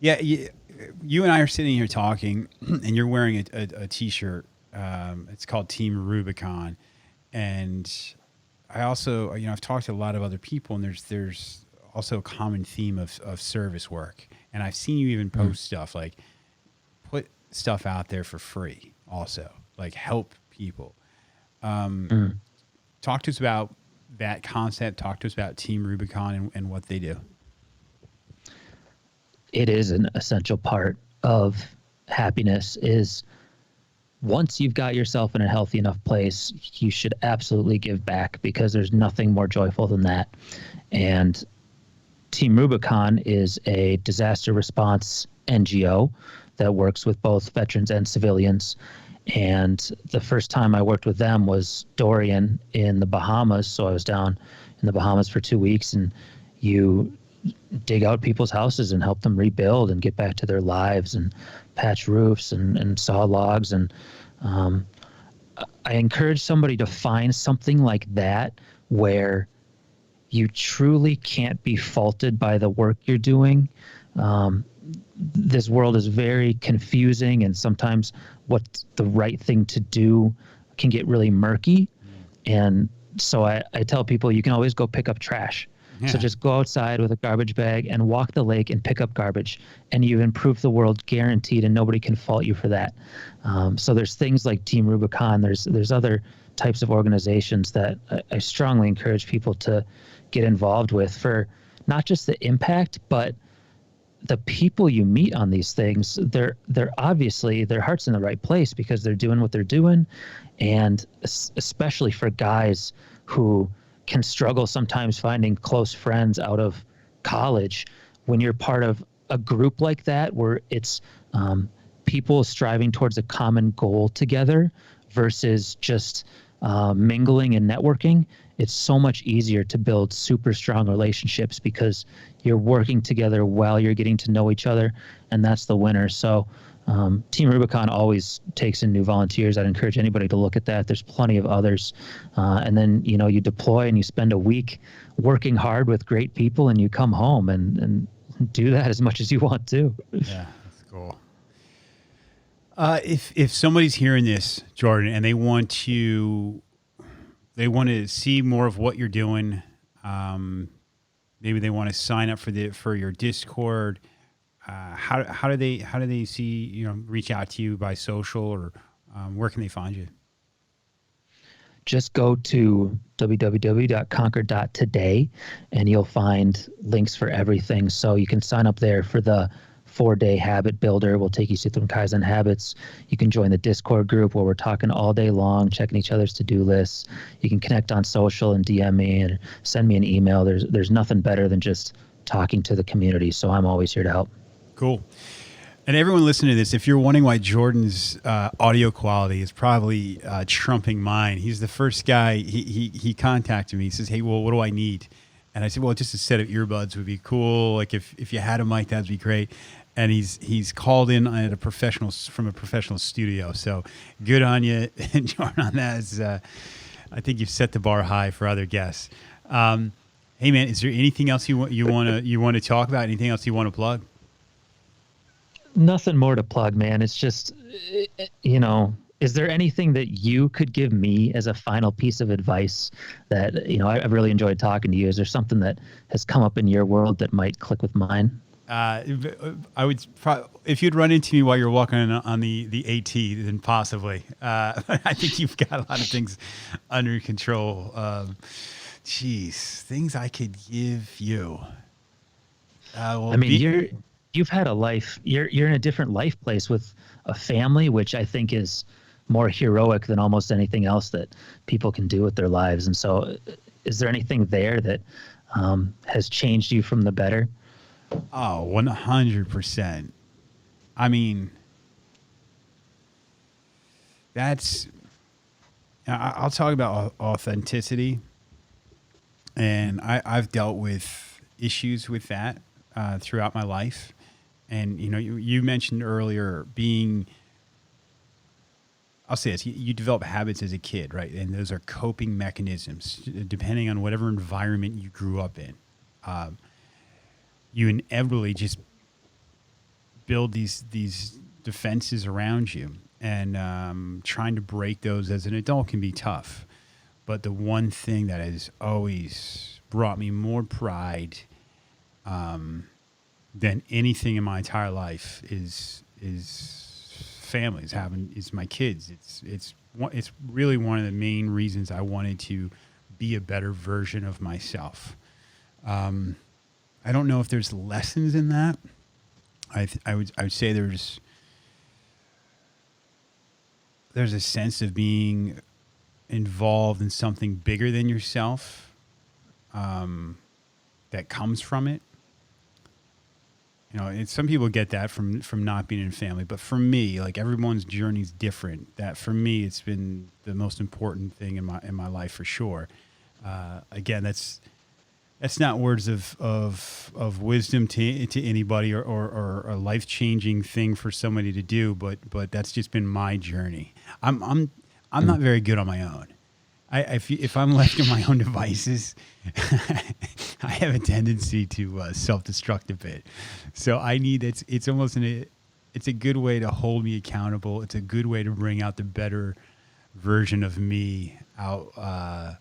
You and I are sitting here talking, and you're wearing a T-shirt. It's called Team Rubicon, and I also, I've talked to a lot of other people, and there's also a common theme of service work. And I've seen you even post stuff like put stuff out there for free also, like help people. Talk to us about that concept. Talk to us about Team Rubicon and what they do. It is an essential part of happiness. Is once you've got yourself in a healthy enough place, you should absolutely give back, because there's nothing more joyful than that. And Team Rubicon is a disaster response NGO that works with both veterans and civilians. And the first time I worked with them was Dorian in the Bahamas. So I was down in the Bahamas for 2 weeks, and you dig out people's houses and help them rebuild and get back to their lives and patch roofs and saw logs. And I encourage somebody to find something like that where you truly can't be faulted by the work you're doing. This world is very confusing, and sometimes what's the right thing to do can get really murky. And so I tell people, you can always go pick up trash. Yeah. So just go outside with a garbage bag and walk the lake and pick up garbage, and you've improved the world, guaranteed, and nobody can fault you for that. So there's things like Team Rubicon. There's other types of organizations that I strongly encourage people to get involved with, for not just the impact, but the people you meet on these things. They're obviously, their heart's in the right place because they're doing what they're doing. And especially for guys who can struggle sometimes finding close friends out of college, when you're part of a group like that, where it's people striving towards a common goal together versus just mingling and networking, it's so much easier to build super strong relationships because you're working together while you're getting to know each other, and that's the winner. So Team Rubicon always takes in new volunteers. I'd encourage anybody to look at that. There's plenty of others. And then, you deploy and you spend a week working hard with great people, and you come home and do that as much as you want to. Yeah, that's cool. If somebody's hearing this, Jordan, and they want to see more of what you're doing, maybe they want to sign up for your Discord. How do they see, reach out to you by social, or where can they find you? Just go to www.conquer.today and you'll find links for everything. So you can sign up there for the 4-day habit builder. We'll take you through some Kaizen habits. You can join the Discord group where we're talking all day long, checking each other's to-do lists. You can connect on social and DM me and send me an email. There's nothing better than just talking to the community. So I'm always here to help. Cool. And everyone listening to this, if you're wondering why Jordan's audio quality is probably trumping mine, he's the first guy, he contacted me. He says, hey, well, what do I need? And I said, well, just a set of earbuds would be cool. Like if you had a mic, that'd be great. And he's called in at from a professional studio. So good on you, Jordan, on that. I think you've set the bar high for other guests. Hey man, is there anything else you want to talk about? Anything else you want to plug? Nothing more to plug, man. It's just, is there anything that you could give me as a final piece of advice that, I've really enjoyed talking to you? Is there something that has come up in your world that might click with mine? I would if you'd run into me while you're walking on the AT, then possibly. I think you've got a lot of things under control. Things I could give you. You've had a life. You're in a different life place with a family, which I think is more heroic than almost anything else that people can do with their lives. And so, is there anything there that has changed you from the better? Oh, 100%. I mean, I'll talk about authenticity. And I've dealt with issues with that throughout my life. And, you mentioned earlier I'll say this, you develop habits as a kid, right? And those are coping mechanisms, depending on whatever environment you grew up in. You inevitably just build these defenses around you. And trying to break those as an adult can be tough. But the one thing that has always brought me more pride than anything in my entire life is family. Is my kids. It's really one of the main reasons I wanted to be a better version of myself. I don't know if there's lessons in that. I would say there's a sense of being involved in something bigger than yourself that comes from it. Some people get that from not being in family, but for me, like everyone's journey is different. That for me, it's been the most important thing in my life for sure. Again, that's not words of wisdom to anybody or a life-changing thing for somebody to do, but that's just been my journey. I'm not very good on my own. If I'm left to my own devices, I have a tendency to self-destruct a bit. So it's almost it's a good way to hold me accountable. It's a good way to bring out the better version of me out.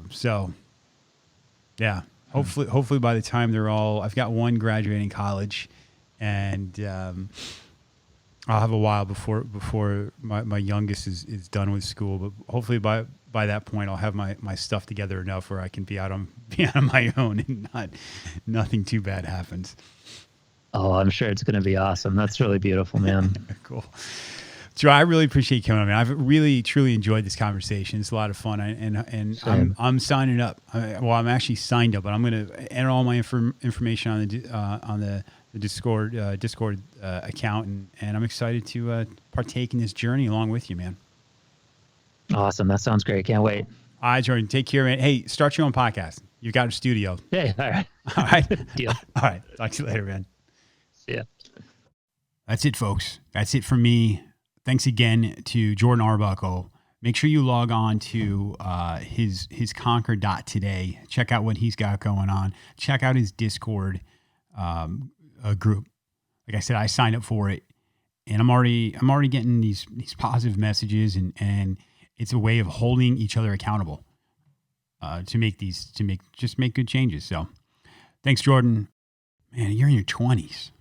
So yeah, hopefully by the time I've got one graduating college, and I'll have a while before my youngest is done with school. But hopefully by that point, I'll have my stuff together enough where I can be out on my own and nothing too bad happens. Oh, I'm sure it's going to be awesome. That's really beautiful, man. Cool. Joe, I really appreciate you coming on, man. I've really, truly enjoyed this conversation. It's a lot of fun, and I'm signing up. I'm actually signed up, but I'm going to enter all my information on the Discord account, and I'm excited to partake in this journey along with you, man. Awesome. That sounds great. Can't wait. All right, Jordan. Take care, man. Hey, start your own podcast. You've got a studio. Hey, all right. All right. Deal. All right. Talk to you later, man. See ya. That's it, folks. That's it for me. Thanks again to Jordan Arbuckle. Make sure you log on to his conquer.today. Check out what he's got going on. Check out his Discord group. Like I said, I signed up for it, and I'm already getting these positive messages, and it's a way of holding each other accountable to make good changes. So, thanks, Jordan. Man, you're in your 20s.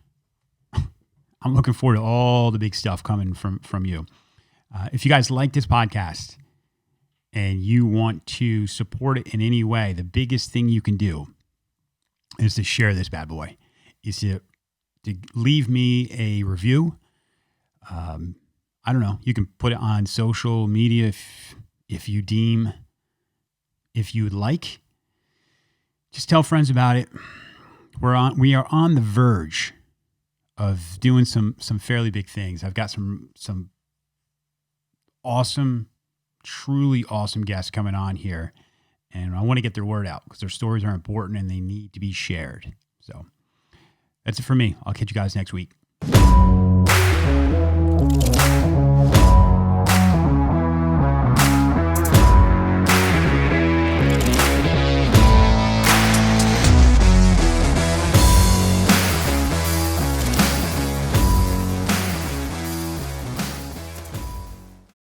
I'm looking forward to all the big stuff coming from you. If you guys like this podcast and you want to support it in any way, the biggest thing you can do is to share this bad boy. Is to to leave me a review. I don't know. You can put it on social media if you would like. Just tell friends about it. We are on the verge of doing some fairly big things. I've got some awesome, truly awesome guests coming on here, and I want to get their word out because their stories are important and they need to be shared. So that's it for me. I'll catch you guys next week.